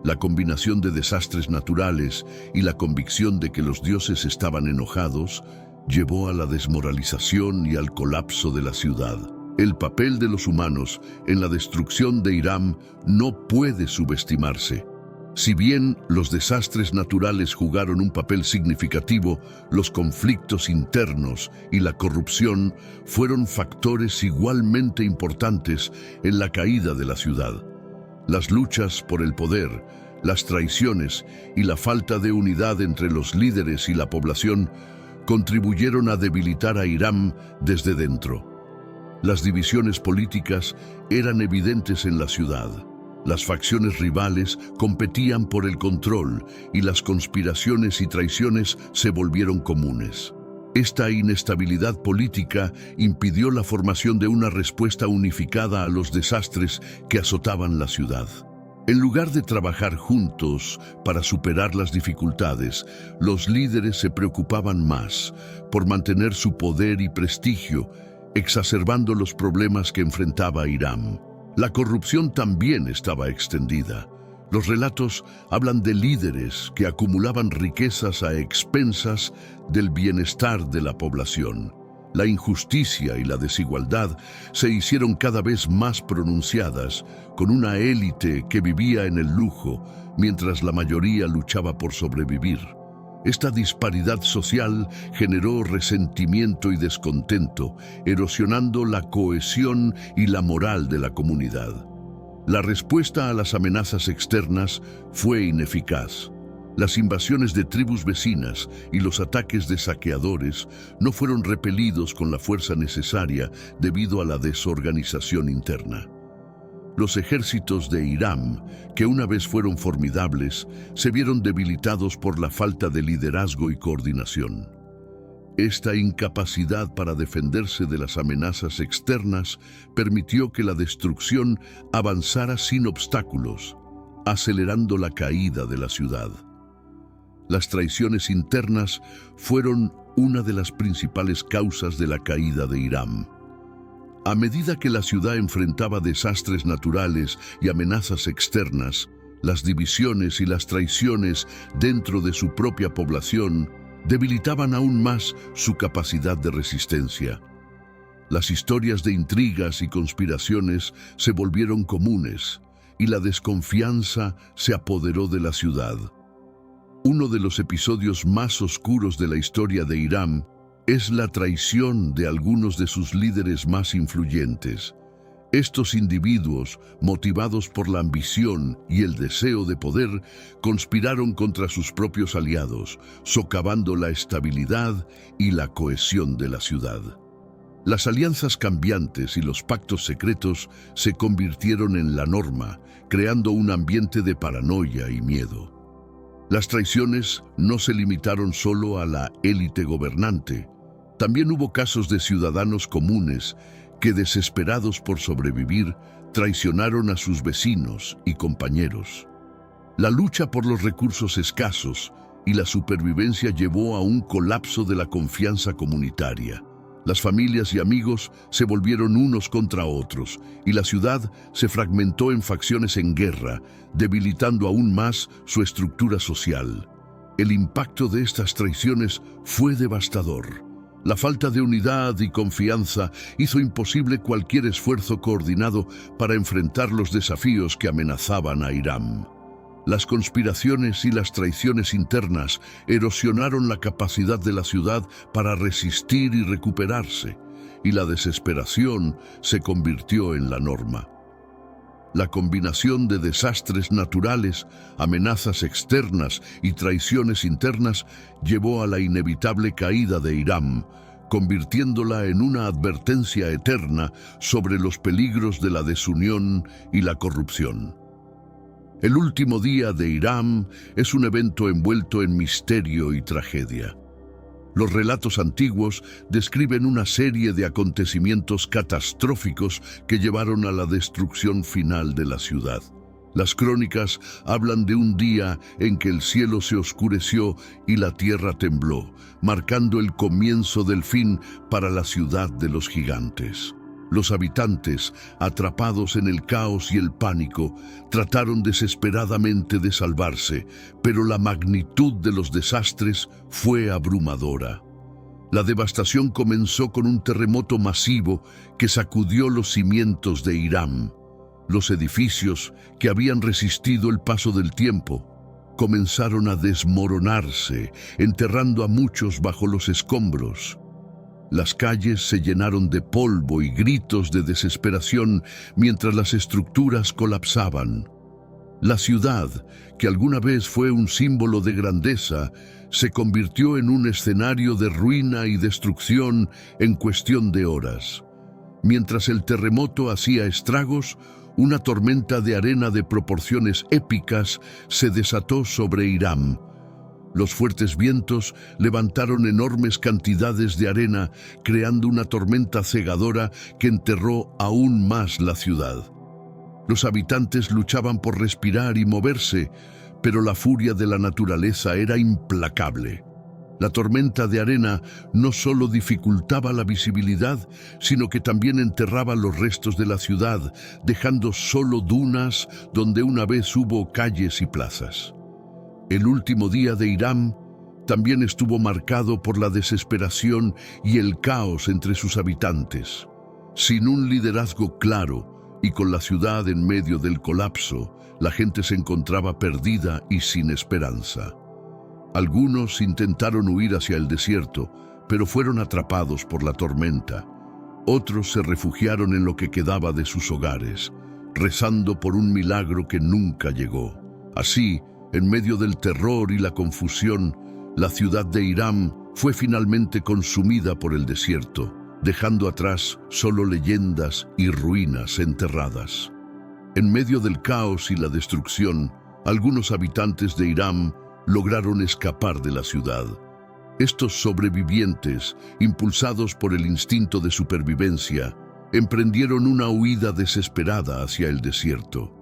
La combinación de desastres naturales y la convicción de que los dioses estaban enojados llevó a la desmoralización y al colapso de la ciudad. El papel de los humanos en la destrucción de Hiram no puede subestimarse. Si bien los desastres naturales jugaron un papel significativo, los conflictos internos y la corrupción fueron factores igualmente importantes en la caída de la ciudad. Las luchas por el poder, las traiciones y la falta de unidad entre los líderes y la población contribuyeron a debilitar a Hiram desde dentro. Las divisiones políticas eran evidentes en la ciudad. Las facciones rivales competían por el control y las conspiraciones y traiciones se volvieron comunes. Esta inestabilidad política impidió la formación de una respuesta unificada a los desastres que azotaban la ciudad. En lugar de trabajar juntos para superar las dificultades, los líderes se preocupaban más por mantener su poder y prestigio, exacerbando los problemas que enfrentaba Hiram. La corrupción también estaba extendida. Los relatos hablan de líderes que acumulaban riquezas a expensas del bienestar de la población. La injusticia y la desigualdad se hicieron cada vez más pronunciadas, con una élite que vivía en el lujo, mientras la mayoría luchaba por sobrevivir. Esta disparidad social generó resentimiento y descontento, erosionando la cohesión y la moral de la comunidad. La respuesta a las amenazas externas fue ineficaz. Las invasiones de tribus vecinas y los ataques de saqueadores no fueron repelidos con la fuerza necesaria debido a la desorganización interna. Los ejércitos de Hiram, que una vez fueron formidables, se vieron debilitados por la falta de liderazgo y coordinación. Esta incapacidad para defenderse de las amenazas externas permitió que la destrucción avanzara sin obstáculos, acelerando la caída de la ciudad. Las traiciones internas fueron una de las principales causas de la caída de Hiram. A medida que la ciudad enfrentaba desastres naturales y amenazas externas, las divisiones y las traiciones dentro de su propia población debilitaban aún más su capacidad de resistencia. Las historias de intrigas y conspiraciones se volvieron comunes y la desconfianza se apoderó de la ciudad. Uno de los episodios más oscuros de la historia de Hiram es la traición de algunos de sus líderes más influyentes. Estos individuos, motivados por la ambición y el deseo de poder, conspiraron contra sus propios aliados, socavando la estabilidad y la cohesión de la ciudad. Las alianzas cambiantes y los pactos secretos se convirtieron en la norma, creando un ambiente de paranoia y miedo. Las traiciones no se limitaron solo a la élite gobernante. También hubo casos de ciudadanos comunes que, desesperados por sobrevivir, traicionaron a sus vecinos y compañeros. La lucha por los recursos escasos y la supervivencia llevó a un colapso de la confianza comunitaria. Las familias y amigos se volvieron unos contra otros y la ciudad se fragmentó en facciones en guerra, debilitando aún más su estructura social. El impacto de estas traiciones fue devastador. La falta de unidad y confianza hizo imposible cualquier esfuerzo coordinado para enfrentar los desafíos que amenazaban a Hiram. Las conspiraciones y las traiciones internas erosionaron la capacidad de la ciudad para resistir y recuperarse, y la desesperación se convirtió en la norma. La combinación de desastres naturales, amenazas externas y traiciones internas llevó a la inevitable caída de Hiram, convirtiéndola en una advertencia eterna sobre los peligros de la desunión y la corrupción. El último día de Hiram es un evento envuelto en misterio y tragedia. Los relatos antiguos describen una serie de acontecimientos catastróficos que llevaron a la destrucción final de la ciudad. Las crónicas hablan de un día en que el cielo se oscureció y la tierra tembló, marcando el comienzo del fin para la ciudad de los gigantes. Los habitantes, atrapados en el caos y el pánico, trataron desesperadamente de salvarse, pero la magnitud de los desastres fue abrumadora. La devastación comenzó con un terremoto masivo que sacudió los cimientos de Hiram. Los edificios, que habían resistido el paso del tiempo, comenzaron a desmoronarse, enterrando a muchos bajo los escombros. Las calles se llenaron de polvo y gritos de desesperación mientras las estructuras colapsaban. La ciudad, que alguna vez fue un símbolo de grandeza, se convirtió en un escenario de ruina y destrucción en cuestión de horas. Mientras el terremoto hacía estragos, una tormenta de arena de proporciones épicas se desató sobre Hiram. Los fuertes vientos levantaron enormes cantidades de arena, creando una tormenta cegadora que enterró aún más la ciudad. Los habitantes luchaban por respirar y moverse, pero la furia de la naturaleza era implacable. La tormenta de arena no solo dificultaba la visibilidad, sino que también enterraba los restos de la ciudad, dejando solo dunas donde una vez hubo calles y plazas. El último día de Hiram también estuvo marcado por la desesperación y el caos entre sus habitantes. Sin un liderazgo claro y con la ciudad en medio del colapso, la gente se encontraba perdida y sin esperanza. Algunos intentaron huir hacia el desierto, pero fueron atrapados por la tormenta. Otros se refugiaron en lo que quedaba de sus hogares, rezando por un milagro que nunca llegó. Así, en medio del terror y la confusión, la ciudad de Hiram fue finalmente consumida por el desierto, dejando atrás solo leyendas y ruinas enterradas. En medio del caos y la destrucción, algunos habitantes de Hiram lograron escapar de la ciudad. Estos sobrevivientes, impulsados por el instinto de supervivencia, emprendieron una huida desesperada hacia el desierto.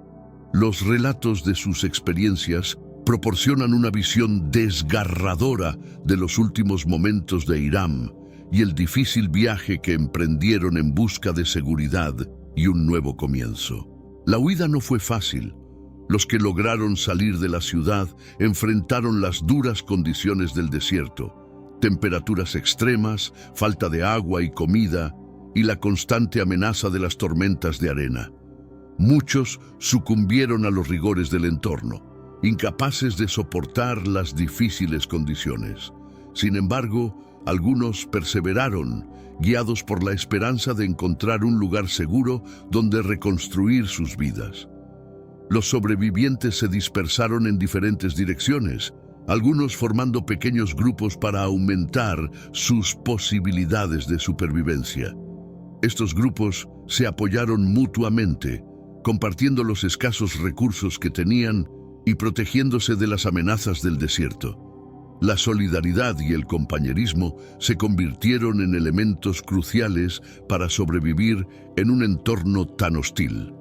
Los relatos de sus experiencias proporcionan una visión desgarradora de los últimos momentos de Hiram y el difícil viaje que emprendieron en busca de seguridad y un nuevo comienzo. La huida no fue fácil. Los que lograron salir de la ciudad enfrentaron las duras condiciones del desierto, temperaturas extremas, falta de agua y comida, y la constante amenaza de las tormentas de arena. Muchos sucumbieron a los rigores del entorno, incapaces de soportar las difíciles condiciones. Sin embargo, algunos perseveraron, guiados por la esperanza de encontrar un lugar seguro donde reconstruir sus vidas. Los sobrevivientes se dispersaron en diferentes direcciones, algunos formando pequeños grupos para aumentar sus posibilidades de supervivencia. Estos grupos se apoyaron mutuamente, compartiendo los escasos recursos que tenían y protegiéndose de las amenazas del desierto. La solidaridad y el compañerismo se convirtieron en elementos cruciales para sobrevivir en un entorno tan hostil.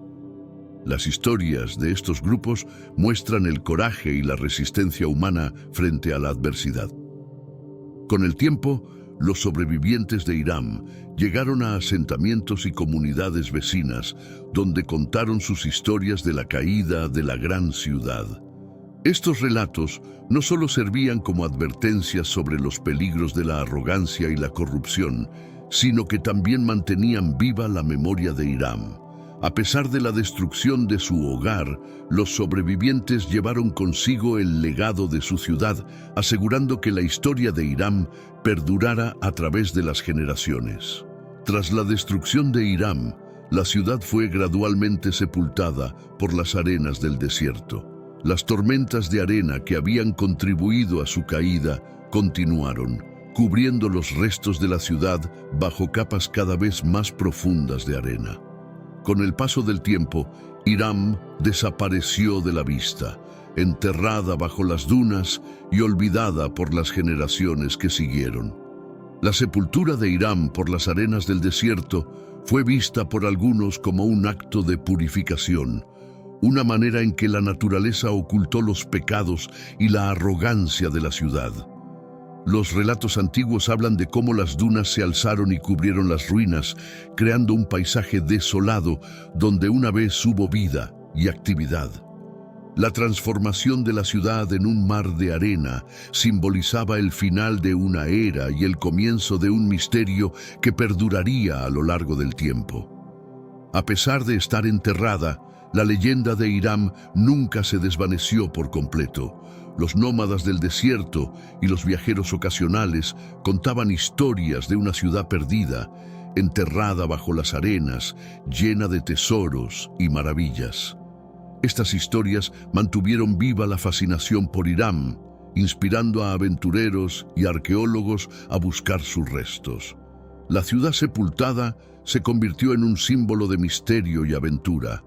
Las historias de estos grupos muestran el coraje y la resistencia humana frente a la adversidad. Con el tiempo, los sobrevivientes de Hiram llegaron a asentamientos y comunidades vecinas donde contaron sus historias de la caída de la gran ciudad. Estos relatos no solo servían como advertencias sobre los peligros de la arrogancia y la corrupción, sino que también mantenían viva la memoria de Hiram. A pesar de la destrucción de su hogar, los sobrevivientes llevaron consigo el legado de su ciudad, asegurando que la historia de Hiram perdurara a través de las generaciones. Tras la destrucción de Hiram, la ciudad fue gradualmente sepultada por las arenas del desierto. Las tormentas de arena que habían contribuido a su caída continuaron, cubriendo los restos de la ciudad bajo capas cada vez más profundas de arena. Con el paso del tiempo, Hiram desapareció de la vista, enterrada bajo las dunas y olvidada por las generaciones que siguieron. La sepultura de Hiram por las arenas del desierto fue vista por algunos como un acto de purificación, una manera en que la naturaleza ocultó los pecados y la arrogancia de la ciudad. Los relatos antiguos hablan de cómo las dunas se alzaron y cubrieron las ruinas, creando un paisaje desolado donde una vez hubo vida y actividad. La transformación de la ciudad en un mar de arena simbolizaba el final de una era y el comienzo de un misterio que perduraría a lo largo del tiempo. A pesar de estar enterrada, la leyenda de Hiram nunca se desvaneció por completo. Los nómadas del desierto y los viajeros ocasionales contaban historias de una ciudad perdida, enterrada bajo las arenas, llena de tesoros y maravillas. Estas historias mantuvieron viva la fascinación por Hiram, inspirando a aventureros y arqueólogos a buscar sus restos. La ciudad sepultada se convirtió en un símbolo de misterio y aventura,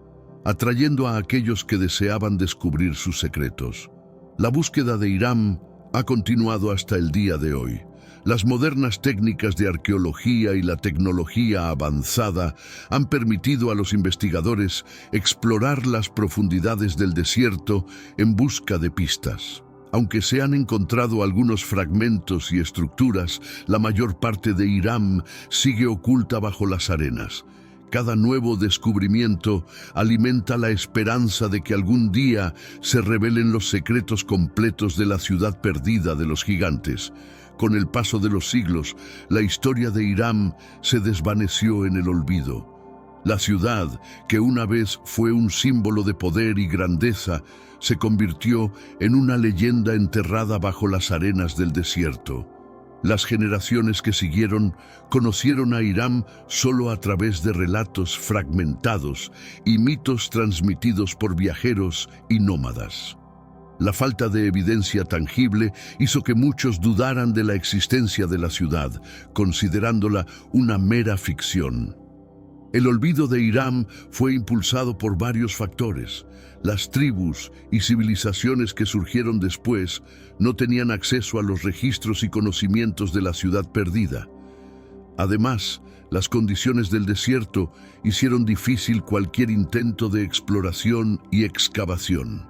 atrayendo a aquellos que deseaban descubrir sus secretos. La búsqueda de Hiram ha continuado hasta el día de hoy. Las modernas técnicas de arqueología y la tecnología avanzada han permitido a los investigadores explorar las profundidades del desierto en busca de pistas. Aunque se han encontrado algunos fragmentos y estructuras, la mayor parte de Hiram sigue oculta bajo las arenas. Cada nuevo descubrimiento alimenta la esperanza de que algún día se revelen los secretos completos de la ciudad perdida de los gigantes. Con el paso de los siglos, la historia de Hiram se desvaneció en el olvido. La ciudad, que una vez fue un símbolo de poder y grandeza, se convirtió en una leyenda enterrada bajo las arenas del desierto. Las generaciones que siguieron conocieron a Hiram solo a través de relatos fragmentados y mitos transmitidos por viajeros y nómadas. La falta de evidencia tangible hizo que muchos dudaran de la existencia de la ciudad, considerándola una mera ficción. El olvido de Hiram fue impulsado por varios factores. Las tribus y civilizaciones que surgieron después no tenían acceso a los registros y conocimientos de la ciudad perdida. Además, las condiciones del desierto hicieron difícil cualquier intento de exploración y excavación.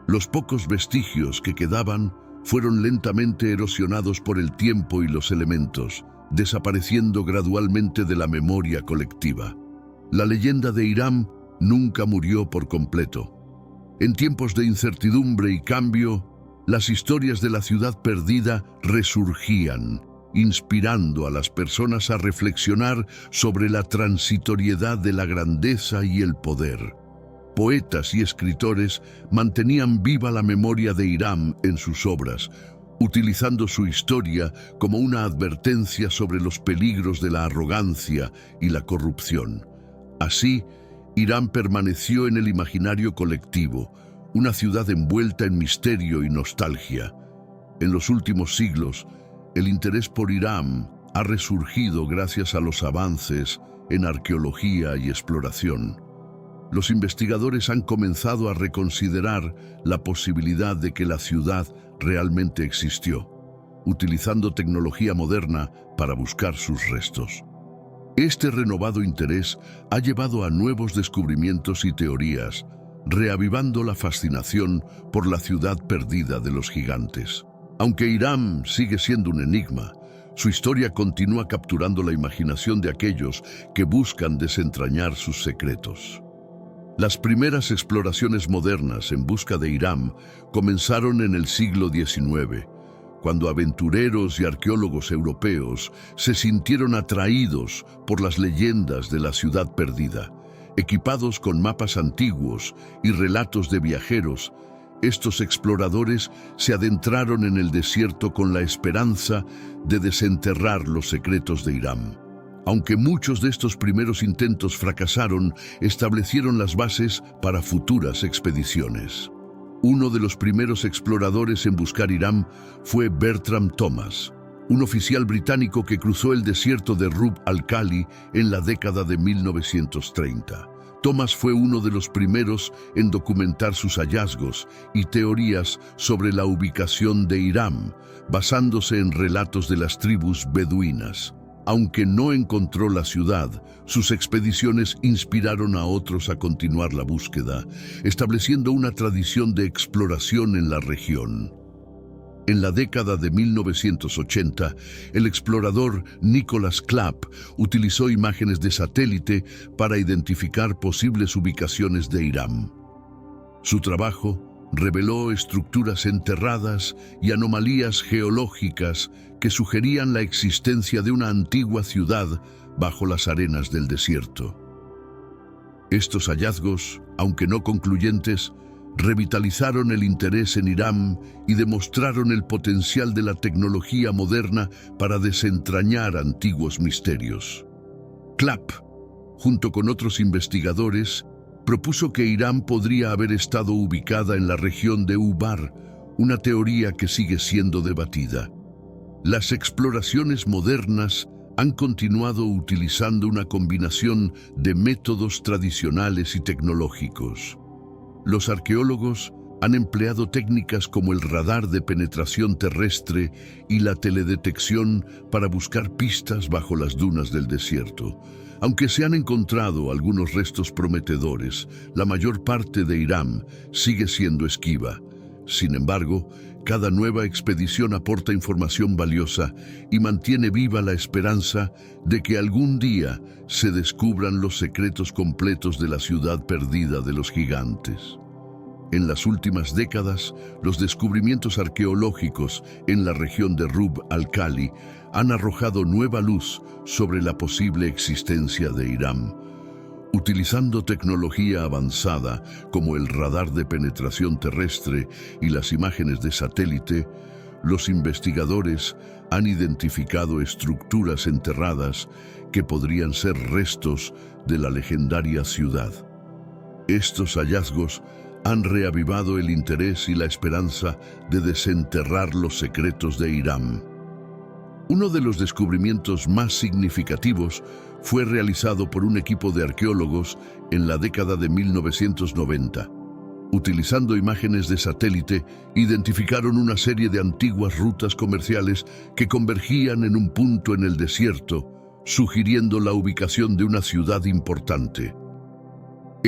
Los pocos vestigios que quedaban fueron lentamente erosionados por el tiempo y los elementos, desapareciendo gradualmente de la memoria colectiva. La leyenda de Hiram nunca murió por completo. En tiempos de incertidumbre y cambio, las historias de la ciudad perdida resurgían, inspirando a las personas a reflexionar sobre la transitoriedad de la grandeza y el poder. Poetas y escritores mantenían viva la memoria de Hiram en sus obras, utilizando su historia como una advertencia sobre los peligros de la arrogancia y la corrupción. Así, Hiram permaneció en el imaginario colectivo, una ciudad envuelta en misterio y nostalgia. En los últimos siglos, el interés por Hiram ha resurgido gracias a los avances en arqueología y exploración. Los investigadores han comenzado a reconsiderar la posibilidad de que la ciudad realmente existió, utilizando tecnología moderna para buscar sus restos. Este renovado interés ha llevado a nuevos descubrimientos y teorías, reavivando la fascinación por la ciudad perdida de los gigantes. Aunque Hiram sigue siendo un enigma, su historia continúa capturando la imaginación de aquellos que buscan desentrañar sus secretos. Las primeras exploraciones modernas en busca de Hiram comenzaron en el siglo XIX, cuando aventureros y arqueólogos europeos se sintieron atraídos por las leyendas de la ciudad perdida. Equipados con mapas antiguos y relatos de viajeros, estos exploradores se adentraron en el desierto con la esperanza de desenterrar los secretos de Hiram. Aunque muchos de estos primeros intentos fracasaron, establecieron las bases para futuras expediciones. Uno de los primeros exploradores en buscar Hiram fue Bertram Thomas, un oficial británico que cruzó el desierto de Rub al-Khali en la década de 1930. Thomas fue uno de los primeros en documentar sus hallazgos y teorías sobre la ubicación de Hiram, basándose en relatos de las tribus beduinas. Aunque no encontró la ciudad, sus expediciones inspiraron a otros a continuar la búsqueda, estableciendo una tradición de exploración en la región. En la década de 1980, el explorador Nicholas Clapp utilizó imágenes de satélite para identificar posibles ubicaciones de Hiram. Su trabajo reveló estructuras enterradas y anomalías geológicas que sugerían la existencia de una antigua ciudad bajo las arenas del desierto. Estos hallazgos, aunque no concluyentes, revitalizaron el interés en Hiram y demostraron el potencial de la tecnología moderna para desentrañar antiguos misterios. Clapp, junto con otros investigadores, propuso que Hiram podría haber estado ubicada en la región de Ubar, una teoría que sigue siendo debatida. Las exploraciones modernas han continuado utilizando una combinación de métodos tradicionales y tecnológicos. Los arqueólogos han empleado técnicas como el radar de penetración terrestre y la teledetección para buscar pistas bajo las dunas del desierto. Aunque se han encontrado algunos restos prometedores, la mayor parte de Hiram sigue siendo esquiva. Sin embargo, cada nueva expedición aporta información valiosa y mantiene viva la esperanza de que algún día se descubran los secretos completos de la ciudad perdida de los gigantes. En las últimas décadas, los descubrimientos arqueológicos en la región de Rub al-Khali han arrojado nueva luz sobre la posible existencia de Hiram. Utilizando tecnología avanzada como el radar de penetración terrestre y las imágenes de satélite, los investigadores han identificado estructuras enterradas que podrían ser restos de la legendaria ciudad. Estos hallazgos han reavivado el interés y la esperanza de desenterrar los secretos de Hiram. Uno de los descubrimientos más significativos fue realizado por un equipo de arqueólogos en la década de 1990. Utilizando imágenes de satélite, identificaron una serie de antiguas rutas comerciales que convergían en un punto en el desierto, sugiriendo la ubicación de una ciudad importante.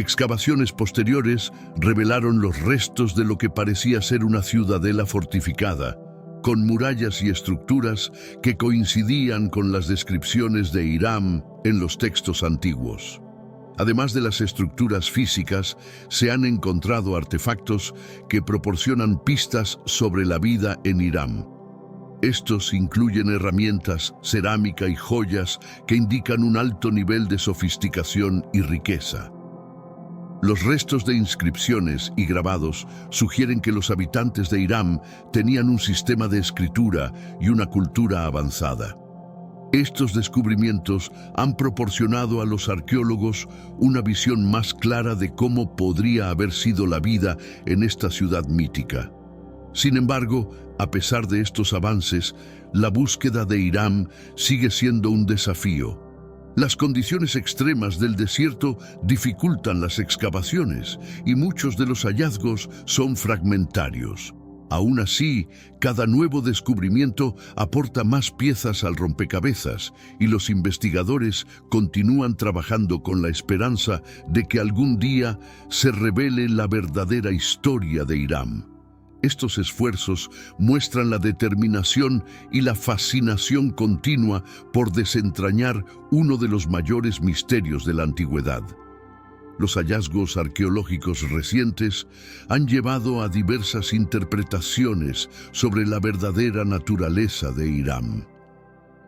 Excavaciones posteriores revelaron los restos de lo que parecía ser una ciudadela fortificada, con murallas y estructuras que coincidían con las descripciones de Hiram en los textos antiguos. Además de las estructuras físicas, se han encontrado artefactos que proporcionan pistas sobre la vida en Hiram. Estos incluyen herramientas, cerámica y joyas que indican un alto nivel de sofisticación y riqueza. Los restos de inscripciones y grabados sugieren que los habitantes de Hiram tenían un sistema de escritura y una cultura avanzada. Estos descubrimientos han proporcionado a los arqueólogos una visión más clara de cómo podría haber sido la vida en esta ciudad mítica. Sin embargo, a pesar de estos avances, la búsqueda de Hiram sigue siendo un desafío. Las condiciones extremas del desierto dificultan las excavaciones y muchos de los hallazgos son fragmentarios. Aún así, cada nuevo descubrimiento aporta más piezas al rompecabezas y los investigadores continúan trabajando con la esperanza de que algún día se revele la verdadera historia de Hiram. Estos esfuerzos muestran la determinación y la fascinación continua por desentrañar uno de los mayores misterios de la antigüedad. Los hallazgos arqueológicos recientes han llevado a diversas interpretaciones sobre la verdadera naturaleza de Hiram.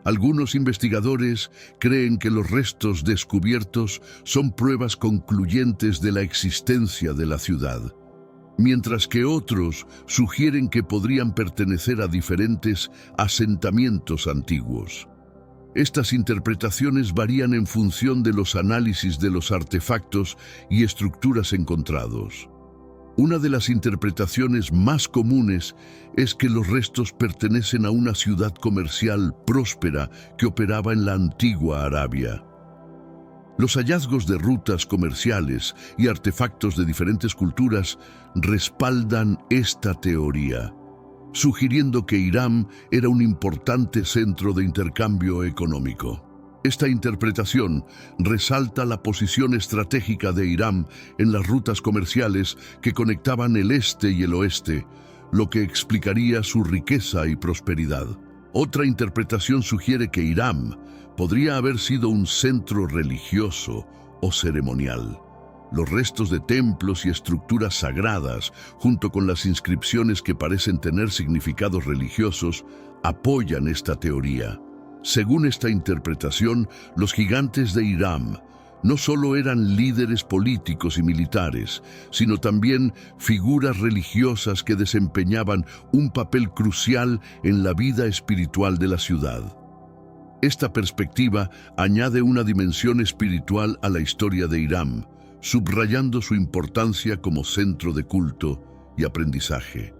Algunos investigadores creen que los restos descubiertos son pruebas concluyentes de la existencia de la ciudad, mientras que otros sugieren que podrían pertenecer a diferentes asentamientos antiguos. Estas interpretaciones varían en función de los análisis de los artefactos y estructuras encontrados. Una de las interpretaciones más comunes es que los restos pertenecen a una ciudad comercial próspera que operaba en la antigua Arabia. Los hallazgos de rutas comerciales y artefactos de diferentes culturas respaldan esta teoría, sugiriendo que Hiram era un importante centro de intercambio económico. Esta interpretación resalta la posición estratégica de Hiram en las rutas comerciales que conectaban el este y el oeste, lo que explicaría su riqueza y prosperidad. Otra interpretación sugiere que Hiram podría haber sido un centro religioso o ceremonial. Los restos de templos y estructuras sagradas, junto con las inscripciones que parecen tener significados religiosos, apoyan esta teoría. Según esta interpretación, los gigantes de Hiram no solo eran líderes políticos y militares, sino también figuras religiosas que desempeñaban un papel crucial en la vida espiritual de la ciudad. Esta perspectiva añade una dimensión espiritual a la historia de Hiram, subrayando su importancia como centro de culto y aprendizaje.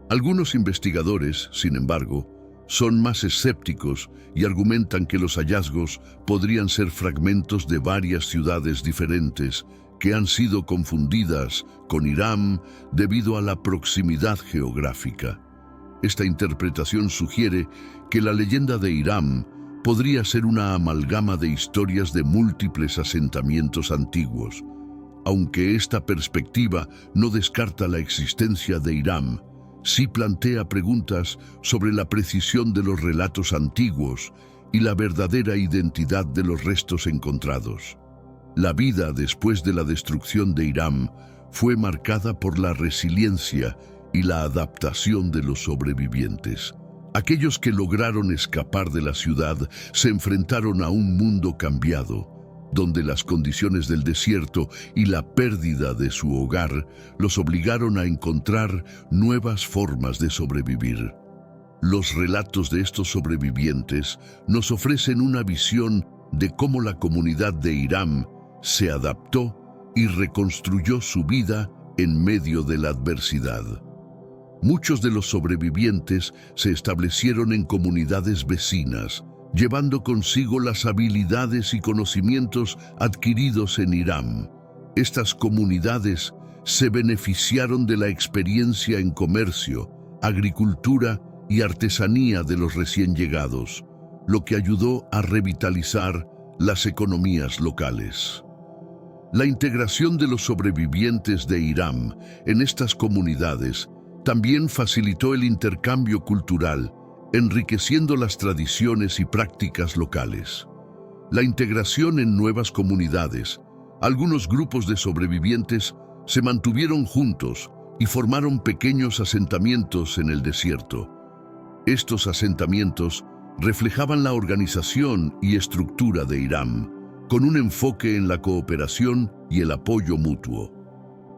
Algunos investigadores, sin embargo, son más escépticos y argumentan que los hallazgos podrían ser fragmentos de varias ciudades diferentes que han sido confundidas con Hiram debido a la proximidad geográfica. Esta interpretación sugiere que la leyenda de Hiram podría ser una amalgama de historias de múltiples asentamientos antiguos. Aunque esta perspectiva no descarta la existencia de Hiram, sí plantea preguntas sobre la precisión de los relatos antiguos y la verdadera identidad de los restos encontrados. La vida después de la destrucción de Hiram fue marcada por la resiliencia y la adaptación de los sobrevivientes. Aquellos que lograron escapar de la ciudad se enfrentaron a un mundo cambiado, donde las condiciones del desierto y la pérdida de su hogar los obligaron a encontrar nuevas formas de sobrevivir. Los relatos de estos sobrevivientes nos ofrecen una visión de cómo la comunidad de Hiram se adaptó y reconstruyó su vida en medio de la adversidad. Muchos de los sobrevivientes se establecieron en comunidades vecinas, llevando consigo las habilidades y conocimientos adquiridos en Hiram. Estas comunidades se beneficiaron de la experiencia en comercio, agricultura y artesanía de los recién llegados, lo que ayudó a revitalizar las economías locales. La integración de los sobrevivientes de Hiram en estas comunidades también facilitó el intercambio cultural, enriqueciendo las tradiciones y prácticas locales. La integración en nuevas comunidades. Algunos grupos de sobrevivientes se mantuvieron juntos y formaron pequeños asentamientos en el desierto. Estos asentamientos reflejaban la organización y estructura de Hiram, con un enfoque en la cooperación y el apoyo mutuo.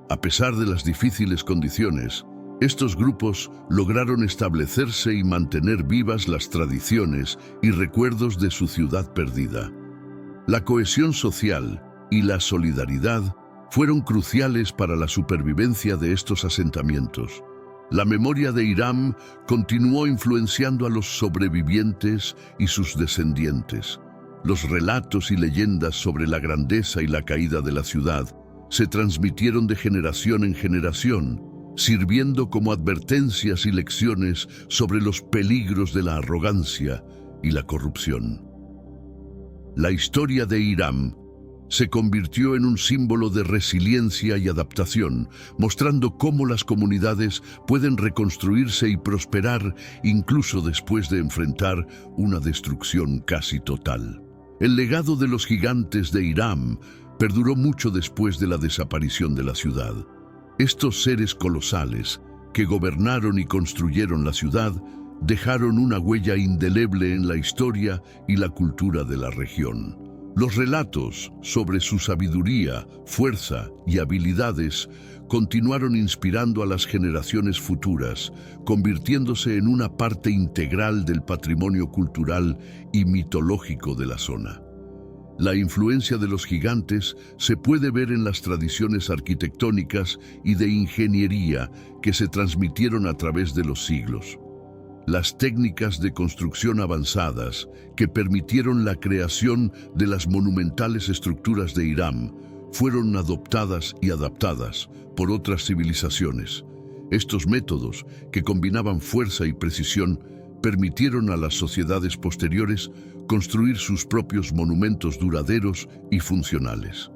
A pesar de las difíciles condiciones, estos grupos lograron establecerse y mantener vivas las tradiciones y recuerdos de su ciudad perdida. La cohesión social y la solidaridad fueron cruciales para la supervivencia de estos asentamientos. La memoria de Hiram continuó influenciando a los sobrevivientes y sus descendientes. Los relatos y leyendas sobre la grandeza y la caída de la ciudad se transmitieron de generación en generación, sirviendo como advertencias y lecciones sobre los peligros de la arrogancia y la corrupción. La historia de Hiram se convirtió en un símbolo de resiliencia y adaptación, mostrando cómo las comunidades pueden reconstruirse y prosperar incluso después de enfrentar una destrucción casi total. El legado de los gigantes de Hiram perduró mucho después de la desaparición de la ciudad. Estos seres colosales, que gobernaron y construyeron la ciudad, dejaron una huella indeleble en la historia y la cultura de la región. Los relatos sobre su sabiduría, fuerza y habilidades continuaron inspirando a las generaciones futuras, convirtiéndose en una parte integral del patrimonio cultural y mitológico de la zona. La influencia de los gigantes se puede ver en las tradiciones arquitectónicas y de ingeniería que se transmitieron a través de los siglos. Las técnicas de construcción avanzadas que permitieron la creación de las monumentales estructuras de Hiram fueron adoptadas y adaptadas por otras civilizaciones. Estos métodos, que combinaban fuerza y precisión, permitieron a las sociedades posteriores construir sus propios monumentos duraderos y funcionales.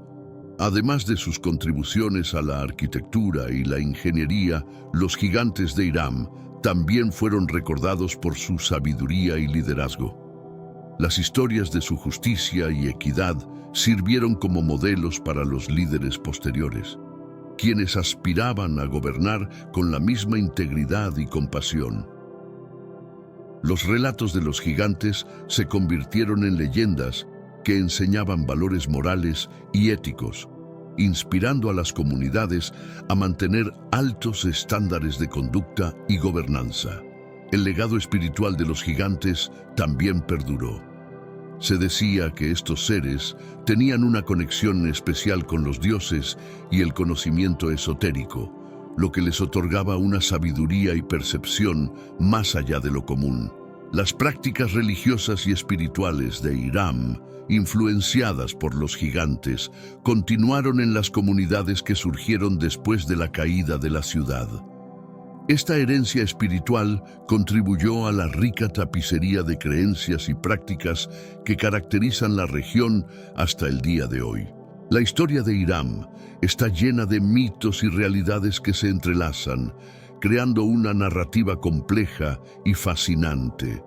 Además de sus contribuciones a la arquitectura y la ingeniería, los gigantes de Hiram también fueron recordados por su sabiduría y liderazgo. Las historias de su justicia y equidad sirvieron como modelos para los líderes posteriores, quienes aspiraban a gobernar con la misma integridad y compasión. Los relatos de los gigantes se convirtieron en leyendas que enseñaban valores morales y éticos, inspirando a las comunidades a mantener altos estándares de conducta y gobernanza. El legado espiritual de los gigantes también perduró. Se decía que estos seres tenían una conexión especial con los dioses y el conocimiento esotérico, lo que les otorgaba una sabiduría y percepción más allá de lo común. Las prácticas religiosas y espirituales de Hiram, influenciadas por los gigantes, continuaron en las comunidades que surgieron después de la caída de la ciudad. Esta herencia espiritual contribuyó a la rica tapicería de creencias y prácticas que caracterizan la región hasta el día de hoy. La historia de Hiram está llena de mitos y realidades que se entrelazan, creando una narrativa compleja y fascinante.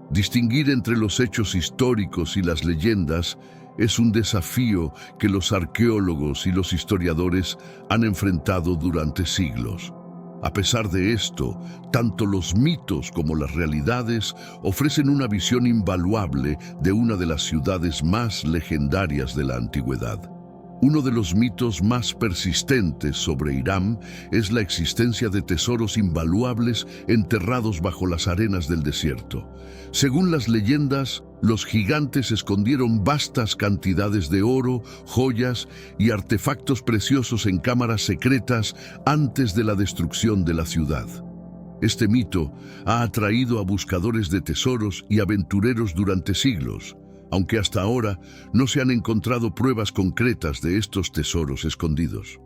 Distinguir entre los hechos históricos y las leyendas es un desafío que los arqueólogos y los historiadores han enfrentado durante siglos. A pesar de esto, tanto los mitos como las realidades ofrecen una visión invaluable de una de las ciudades más legendarias de la antigüedad. Uno de los mitos más persistentes sobre Hiram es la existencia de tesoros invaluables enterrados bajo las arenas del desierto. Según las leyendas, los gigantes escondieron vastas cantidades de oro, joyas y artefactos preciosos en cámaras secretas antes de la destrucción de la ciudad. Este mito ha atraído a buscadores de tesoros y aventureros durante siglos, aunque hasta ahora no se han encontrado pruebas concretas de estos tesoros escondidos.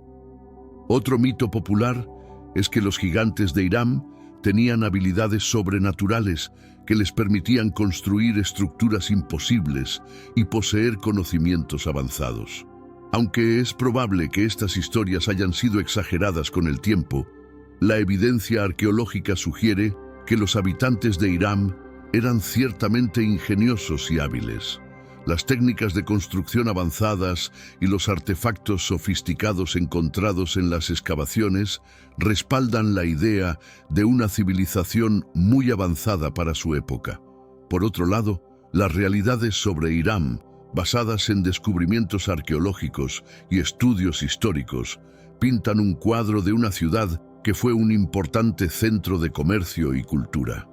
Otro mito popular es que los gigantes de Hiram tenían habilidades sobrenaturales que les permitían construir estructuras imposibles y poseer conocimientos avanzados. Aunque es probable que estas historias hayan sido exageradas con el tiempo, la evidencia arqueológica sugiere que los habitantes de Hiram eran ciertamente ingeniosos y hábiles. Las técnicas de construcción avanzadas y los artefactos sofisticados encontrados en las excavaciones respaldan la idea de una civilización muy avanzada para su época. Por otro lado, las realidades sobre Hiram, basadas en descubrimientos arqueológicos y estudios históricos, pintan un cuadro de una ciudad que fue un importante centro de comercio y cultura.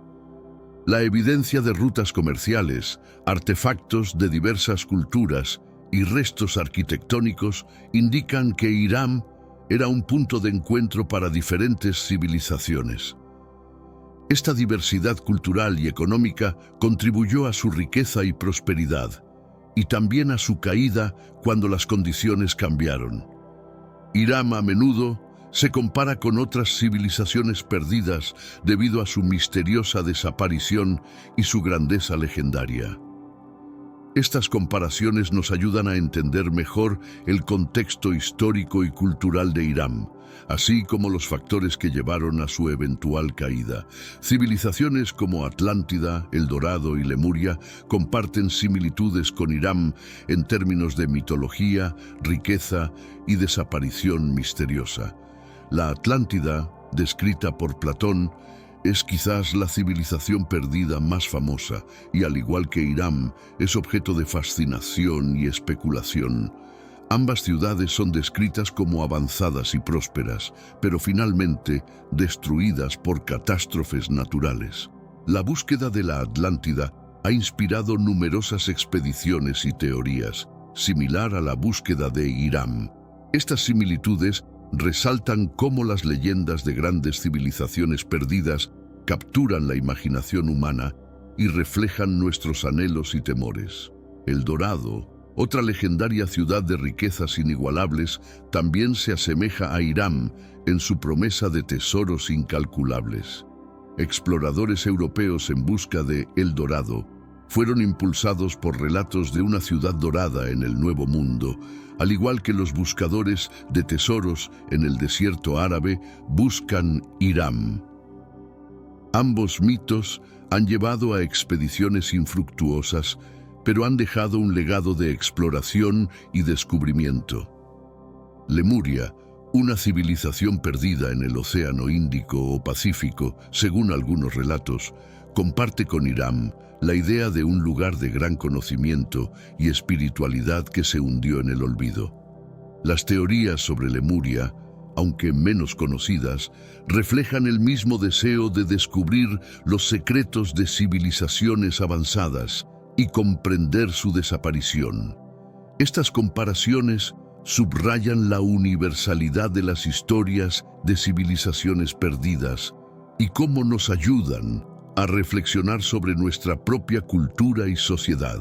La evidencia de rutas comerciales, artefactos de diversas culturas y restos arquitectónicos indican que Hiram era un punto de encuentro para diferentes civilizaciones. Esta diversidad cultural y económica contribuyó a su riqueza y prosperidad, y también a su caída cuando las condiciones cambiaron. Hiram a menudo se compara con otras civilizaciones perdidas debido a su misteriosa desaparición y su grandeza legendaria. Estas comparaciones nos ayudan a entender mejor el contexto histórico y cultural de Hiram, así como los factores que llevaron a su eventual caída. Civilizaciones como Atlántida, El Dorado y Lemuria comparten similitudes con Hiram en términos de mitología, riqueza y desaparición misteriosa. La Atlántida, descrita por Platón, es quizás la civilización perdida más famosa y, al igual que Hiram, es objeto de fascinación y especulación. Ambas ciudades son descritas como avanzadas y prósperas, pero finalmente destruidas por catástrofes naturales. La búsqueda de la Atlántida ha inspirado numerosas expediciones y teorías, similar a la búsqueda de Hiram. Estas similitudes resaltan cómo las leyendas de grandes civilizaciones perdidas capturan la imaginación humana y reflejan nuestros anhelos y temores. El Dorado, otra legendaria ciudad de riquezas inigualables, también se asemeja a Hiram en su promesa de tesoros incalculables. Exploradores europeos en busca de El Dorado fueron impulsados por relatos de una ciudad dorada en el Nuevo Mundo, al igual que los buscadores de tesoros en el desierto árabe buscan Hiram. Ambos mitos han llevado a expediciones infructuosas, pero han dejado un legado de exploración y descubrimiento. Lemuria, una civilización perdida en el Océano Índico o Pacífico, según algunos relatos, comparte con Hiram la idea de un lugar de gran conocimiento y espiritualidad que se hundió en el olvido. Las teorías sobre Lemuria, aunque menos conocidas, reflejan el mismo deseo de descubrir los secretos de civilizaciones avanzadas y comprender su desaparición. Estas comparaciones subrayan la universalidad de las historias de civilizaciones perdidas y cómo nos ayudan a reflexionar sobre nuestra propia cultura y sociedad.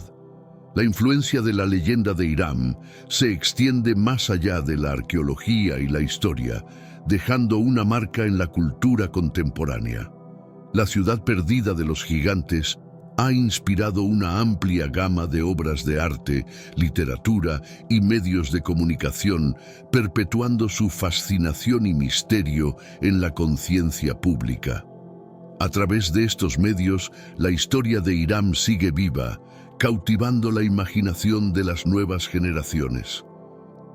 La influencia de la leyenda de Hiram se extiende más allá de la arqueología y la historia, dejando una marca en la cultura contemporánea. La ciudad perdida de los gigantes ha inspirado una amplia gama de obras de arte, literatura y medios de comunicación, perpetuando su fascinación y misterio en la conciencia pública. A través de estos medios, la historia de Hiram sigue viva, cautivando la imaginación de las nuevas generaciones.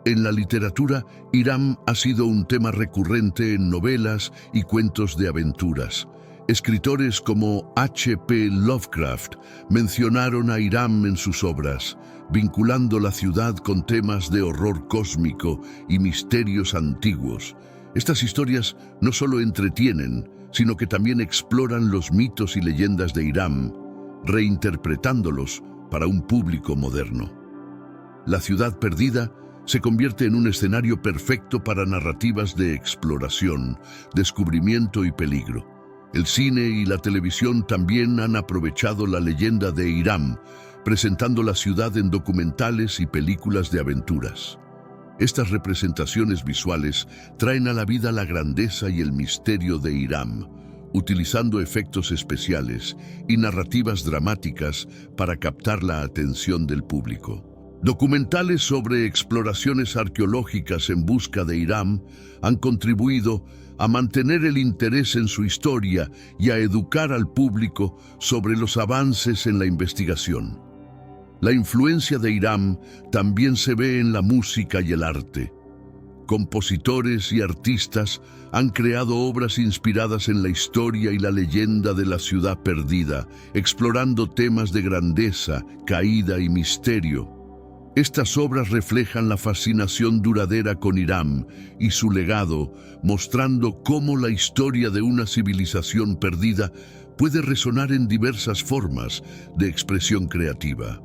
En la literatura, Hiram ha sido un tema recurrente en novelas y cuentos de aventuras. Escritores como H.P. Lovecraft mencionaron a Hiram en sus obras, vinculando la ciudad con temas de horror cósmico y misterios antiguos. Estas historias no solo entretienen, sino que también exploran los mitos y leyendas de Hiram, reinterpretándolos para un público moderno. La ciudad perdida se convierte en un escenario perfecto para narrativas de exploración, descubrimiento y peligro. El cine y la televisión también han aprovechado la leyenda de Hiram, presentando la ciudad en documentales y películas de aventuras. Estas representaciones visuales traen a la vida la grandeza y el misterio de Hiram, utilizando efectos especiales y narrativas dramáticas para captar la atención del público. Documentales sobre exploraciones arqueológicas en busca de Irán han contribuido a mantener el interés en su historia y a educar al público sobre los avances en la investigación. La influencia de Irán también se ve en la música y el arte. Compositores y artistas han creado obras inspiradas en la historia y la leyenda de la ciudad perdida, explorando temas de grandeza, caída y misterio. Estas obras reflejan la fascinación duradera con Irán y su legado, mostrando cómo la historia de una civilización perdida puede resonar en diversas formas de expresión creativa.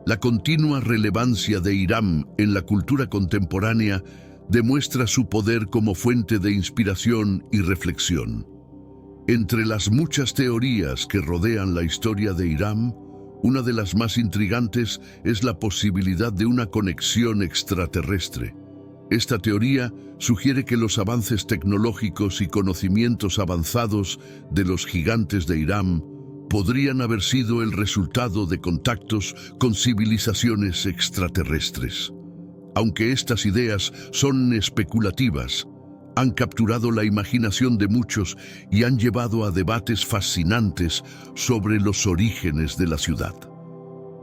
La continua relevancia de Irán en la cultura contemporánea demuestra su poder como fuente de inspiración y reflexión. Entre las muchas teorías que rodean la historia de Irán, una de las más intrigantes es la posibilidad de una conexión extraterrestre. Esta teoría sugiere que los avances tecnológicos y conocimientos avanzados de los gigantes de Irán podrían haber sido el resultado de contactos con civilizaciones extraterrestres. Aunque estas ideas son especulativas, han capturado la imaginación de muchos y han llevado a debates fascinantes sobre los orígenes de la ciudad.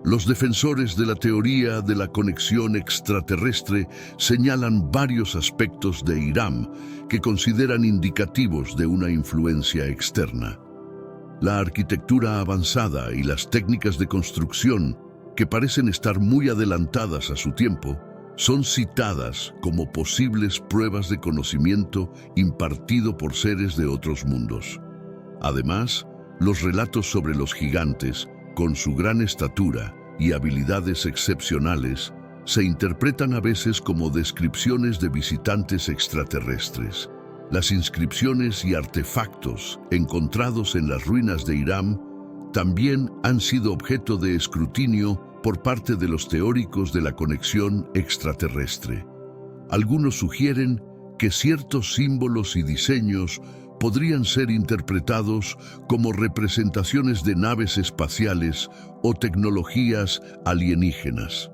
Los defensores de la teoría de la conexión extraterrestre señalan varios aspectos de Irán que consideran indicativos de una influencia externa. La arquitectura avanzada y las técnicas de construcción, que parecen estar muy adelantadas a su tiempo, son citadas como posibles pruebas de conocimiento impartido por seres de otros mundos. Además, los relatos sobre los gigantes, con su gran estatura y habilidades excepcionales, se interpretan a veces como descripciones de visitantes extraterrestres. Las inscripciones y artefactos encontrados en las ruinas de Irán también han sido objeto de escrutinio por parte de los teóricos de la conexión extraterrestre. Algunos sugieren que ciertos símbolos y diseños podrían ser interpretados como representaciones de naves espaciales o tecnologías alienígenas.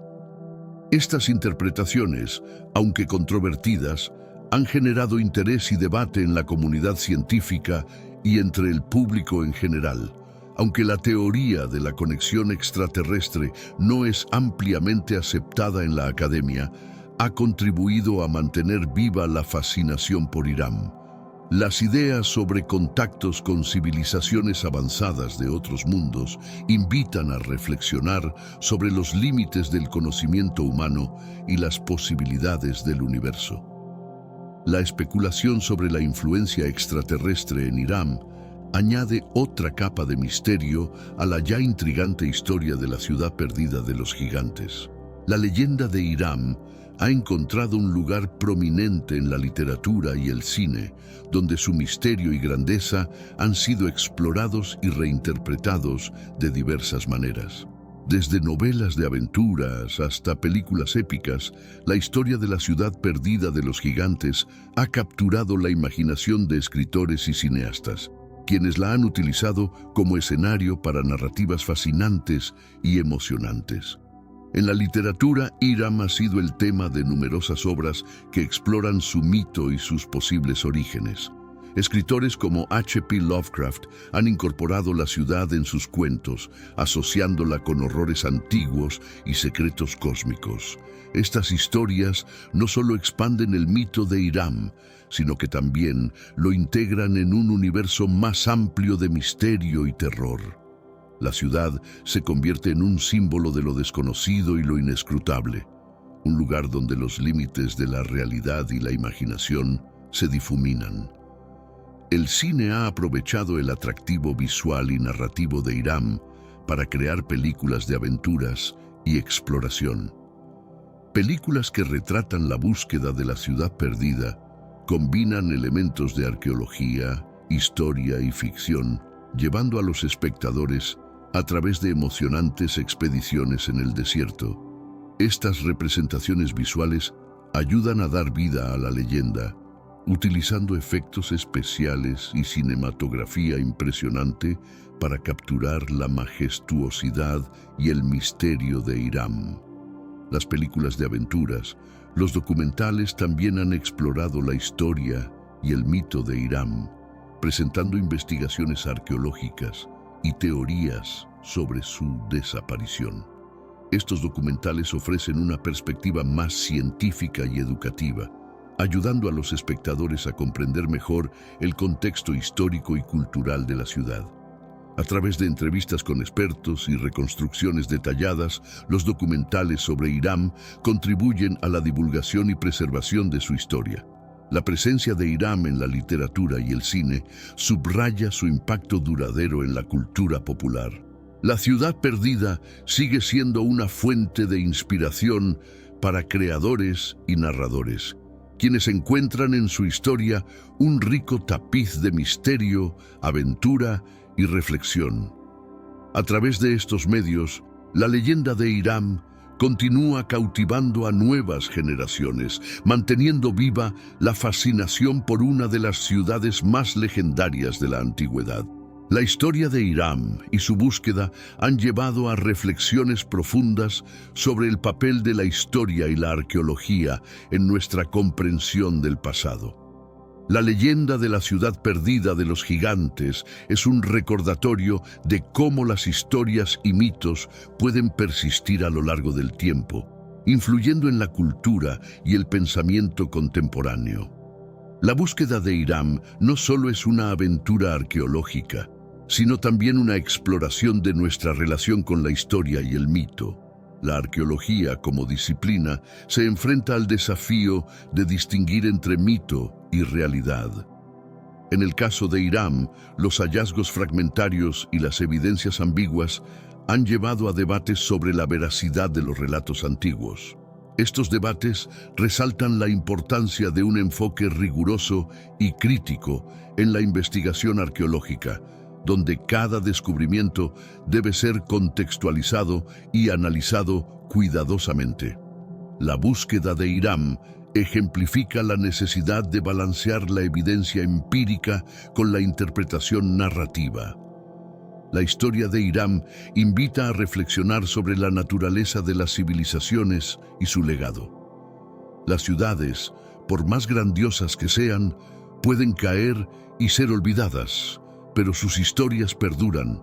Estas interpretaciones, aunque controvertidas, han generado interés y debate en la comunidad científica y entre el público en general. Aunque la teoría de la conexión extraterrestre no es ampliamente aceptada en la academia, ha contribuido a mantener viva la fascinación por Irán. Las ideas sobre contactos con civilizaciones avanzadas de otros mundos invitan a reflexionar sobre los límites del conocimiento humano y las posibilidades del universo. La especulación sobre la influencia extraterrestre en Irán añade otra capa de misterio a la ya intrigante historia de la ciudad perdida de los gigantes. La leyenda de Irán ha encontrado un lugar prominente en la literatura y el cine, donde su misterio y grandeza han sido explorados y reinterpretados de diversas maneras. Desde novelas de aventuras hasta películas épicas, la historia de la ciudad perdida de los gigantes ha capturado la imaginación de escritores y cineastas, quienes la han utilizado como escenario para narrativas fascinantes y emocionantes. En la literatura, Irán ha sido el tema de numerosas obras que exploran su mito y sus posibles orígenes. Escritores como H.P. Lovecraft han incorporado la ciudad en sus cuentos, asociándola con horrores antiguos y secretos cósmicos. Estas historias no solo expanden el mito de Irán, sino que también lo integran en un universo más amplio de misterio y terror. La ciudad se convierte en un símbolo de lo desconocido y lo inescrutable, un lugar donde los límites de la realidad y la imaginación se difuminan. El cine ha aprovechado el atractivo visual y narrativo de Irán para crear películas de aventuras y exploración. Películas que retratan la búsqueda de la ciudad perdida combinan elementos de arqueología, historia y ficción, llevando a los espectadores a través de emocionantes expediciones en el desierto. Estas representaciones visuales ayudan a dar vida a la leyenda, utilizando efectos especiales y cinematografía impresionante para capturar la majestuosidad y el misterio de Irán. Las películas de aventuras, los documentales también han explorado la historia y el mito de Irán, presentando investigaciones arqueológicas y teorías sobre su desaparición. Estos documentales ofrecen una perspectiva más científica y educativa, ayudando a los espectadores a comprender mejor el contexto histórico y cultural de la ciudad. A través de entrevistas con expertos y reconstrucciones detalladas, los documentales sobre Irán contribuyen a la divulgación y preservación de su historia. La presencia de Irán en la literatura y el cine subraya su impacto duradero en la cultura popular. La ciudad perdida sigue siendo una fuente de inspiración para creadores y narradores, quienes encuentran en su historia un rico tapiz de misterio, aventura y reflexión. A través de estos medios, la leyenda de Irán continúa cautivando a nuevas generaciones, manteniendo viva la fascinación por una de las ciudades más legendarias de la antigüedad. La historia de Irán y su búsqueda han llevado a reflexiones profundas sobre el papel de la historia y la arqueología en nuestra comprensión del pasado. La leyenda de la ciudad perdida de los gigantes es un recordatorio de cómo las historias y mitos pueden persistir a lo largo del tiempo, influyendo en la cultura y el pensamiento contemporáneo. La búsqueda de Irán no solo es una aventura arqueológica, sino también una exploración de nuestra relación con la historia y el mito. La arqueología, como disciplina, se enfrenta al desafío de distinguir entre mito y realidad. En el caso de Irán, los hallazgos fragmentarios y las evidencias ambiguas han llevado a debates sobre la veracidad de los relatos antiguos. Estos debates resaltan la importancia de un enfoque riguroso y crítico en la investigación arqueológica, donde cada descubrimiento debe ser contextualizado y analizado cuidadosamente. La búsqueda de Irán ejemplifica la necesidad de balancear la evidencia empírica con la interpretación narrativa. La historia de Irán invita a reflexionar sobre la naturaleza de las civilizaciones y su legado. Las ciudades, por más grandiosas que sean, pueden caer y ser olvidadas, pero sus historias perduran.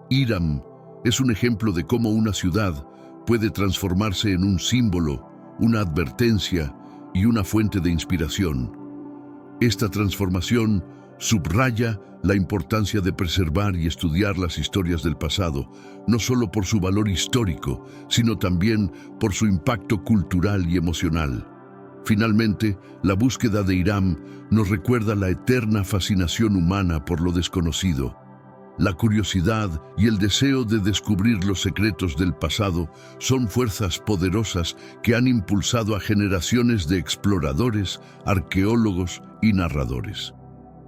Irán es un ejemplo de cómo una ciudad puede transformarse en un símbolo, una advertencia y una fuente de inspiración. Esta transformación subraya la importancia de preservar y estudiar las historias del pasado, no solo por su valor histórico, sino también por su impacto cultural y emocional. Finalmente, la búsqueda de Irán nos recuerda la eterna fascinación humana por lo desconocido. La curiosidad y el deseo de descubrir los secretos del pasado son fuerzas poderosas que han impulsado a generaciones de exploradores, arqueólogos y narradores.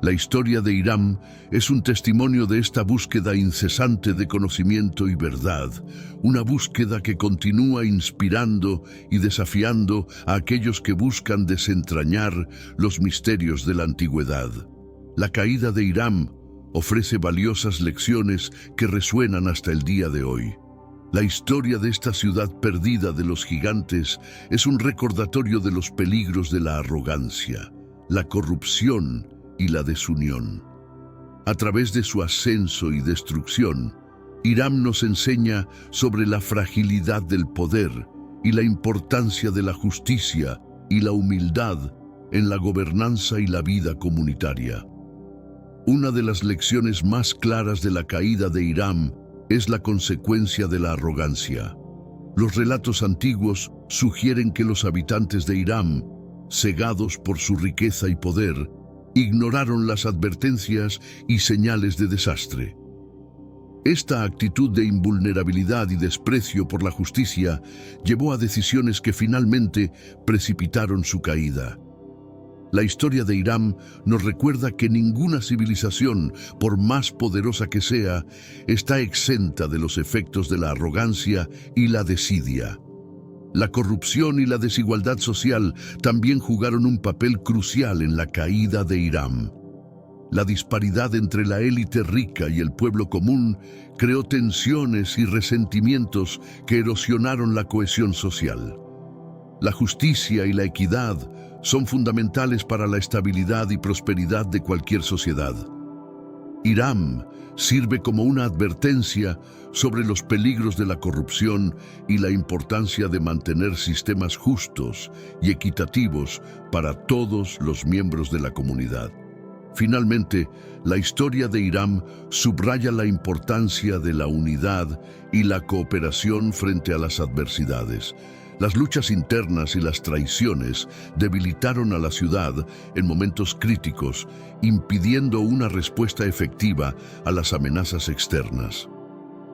La historia de Irán es un testimonio de esta búsqueda incesante de conocimiento y verdad, una búsqueda que continúa inspirando y desafiando a aquellos que buscan desentrañar los misterios de la antigüedad. La caída de Irán ofrece valiosas lecciones que resuenan hasta el día de hoy. La historia de esta ciudad perdida de los gigantes es un recordatorio de los peligros de la arrogancia, la corrupción y la desunión. A través de su ascenso y destrucción, Irán nos enseña sobre la fragilidad del poder y la importancia de la justicia y la humildad en la gobernanza y la vida comunitaria. Una de las lecciones más claras de la caída de Irán es la consecuencia de la arrogancia. Los relatos antiguos sugieren que los habitantes de Irán, cegados por su riqueza y poder, ignoraron las advertencias y señales de desastre. Esta actitud de invulnerabilidad y desprecio por la justicia llevó a decisiones que finalmente precipitaron su caída. La historia de Irán nos recuerda que ninguna civilización, por más poderosa que sea, está exenta de los efectos de la arrogancia y la desidia. La corrupción y la desigualdad social también jugaron un papel crucial en la caída de Irán. La disparidad entre la élite rica y el pueblo común creó tensiones y resentimientos que erosionaron la cohesión social. La justicia y la equidad son fundamentales para la estabilidad y prosperidad de cualquier sociedad. Hiram sirve como una advertencia sobre los peligros de la corrupción y la importancia de mantener sistemas justos y equitativos para todos los miembros de la comunidad. Finalmente, la historia de Hiram subraya la importancia de la unidad y la cooperación frente a las adversidades. Las luchas internas y las traiciones debilitaron a la ciudad en momentos críticos, impidiendo una respuesta efectiva a las amenazas externas.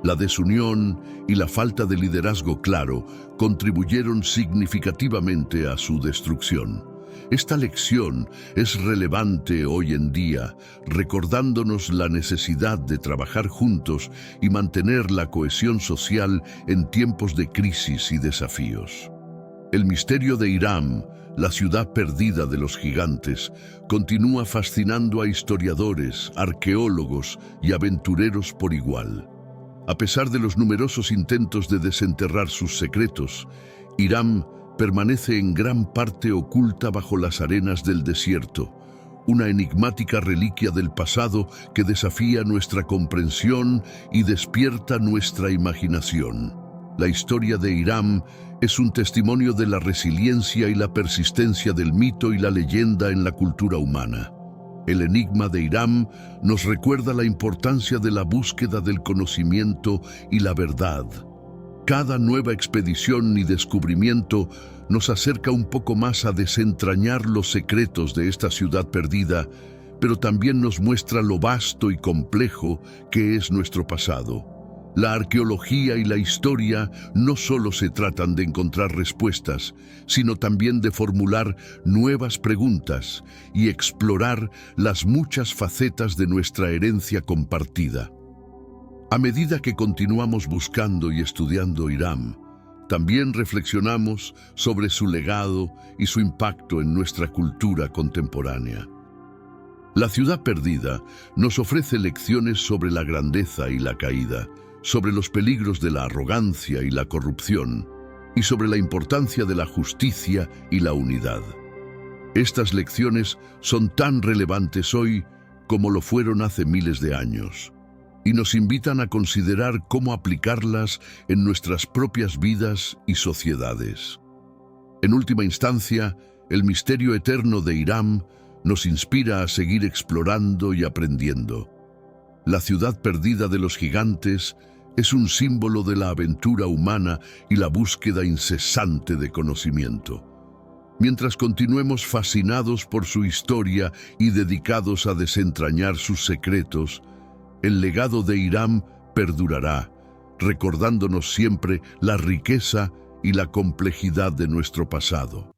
La desunión y la falta de liderazgo claro contribuyeron significativamente a su destrucción. Esta lección es relevante hoy en día, recordándonos la necesidad de trabajar juntos y mantener la cohesión social en tiempos de crisis y desafíos. El misterio de Hiram, la ciudad perdida de los gigantes, continúa fascinando a historiadores, arqueólogos y aventureros por igual. A pesar de los numerosos intentos de desenterrar sus secretos, Hiram permanece en gran parte oculta bajo las arenas del desierto, una enigmática reliquia del pasado que desafía nuestra comprensión y despierta nuestra imaginación. La historia de Hiram es un testimonio de la resiliencia y la persistencia del mito y la leyenda en la cultura humana. El enigma de Hiram nos recuerda la importancia de la búsqueda del conocimiento y la verdad. Cada nueva expedición y descubrimiento nos acerca un poco más a desentrañar los secretos de esta ciudad perdida, pero también nos muestra lo vasto y complejo que es nuestro pasado. La arqueología y la historia no solo se tratan de encontrar respuestas, sino también de formular nuevas preguntas y explorar las muchas facetas de nuestra herencia compartida. A medida que continuamos buscando y estudiando Hiram, también reflexionamos sobre su legado y su impacto en nuestra cultura contemporánea. La ciudad perdida nos ofrece lecciones sobre la grandeza y la caída, sobre los peligros de la arrogancia y la corrupción, y sobre la importancia de la justicia y la unidad. Estas lecciones son tan relevantes hoy como lo fueron hace miles de años, y nos invitan a considerar cómo aplicarlas en nuestras propias vidas y sociedades. En última instancia, el misterio eterno de Hiram nos inspira a seguir explorando y aprendiendo. La ciudad perdida de los gigantes es un símbolo de la aventura humana y la búsqueda incesante de conocimiento. Mientras continuemos fascinados por su historia y dedicados a desentrañar sus secretos, el legado de Hiram perdurará, recordándonos siempre la riqueza y la complejidad de nuestro pasado.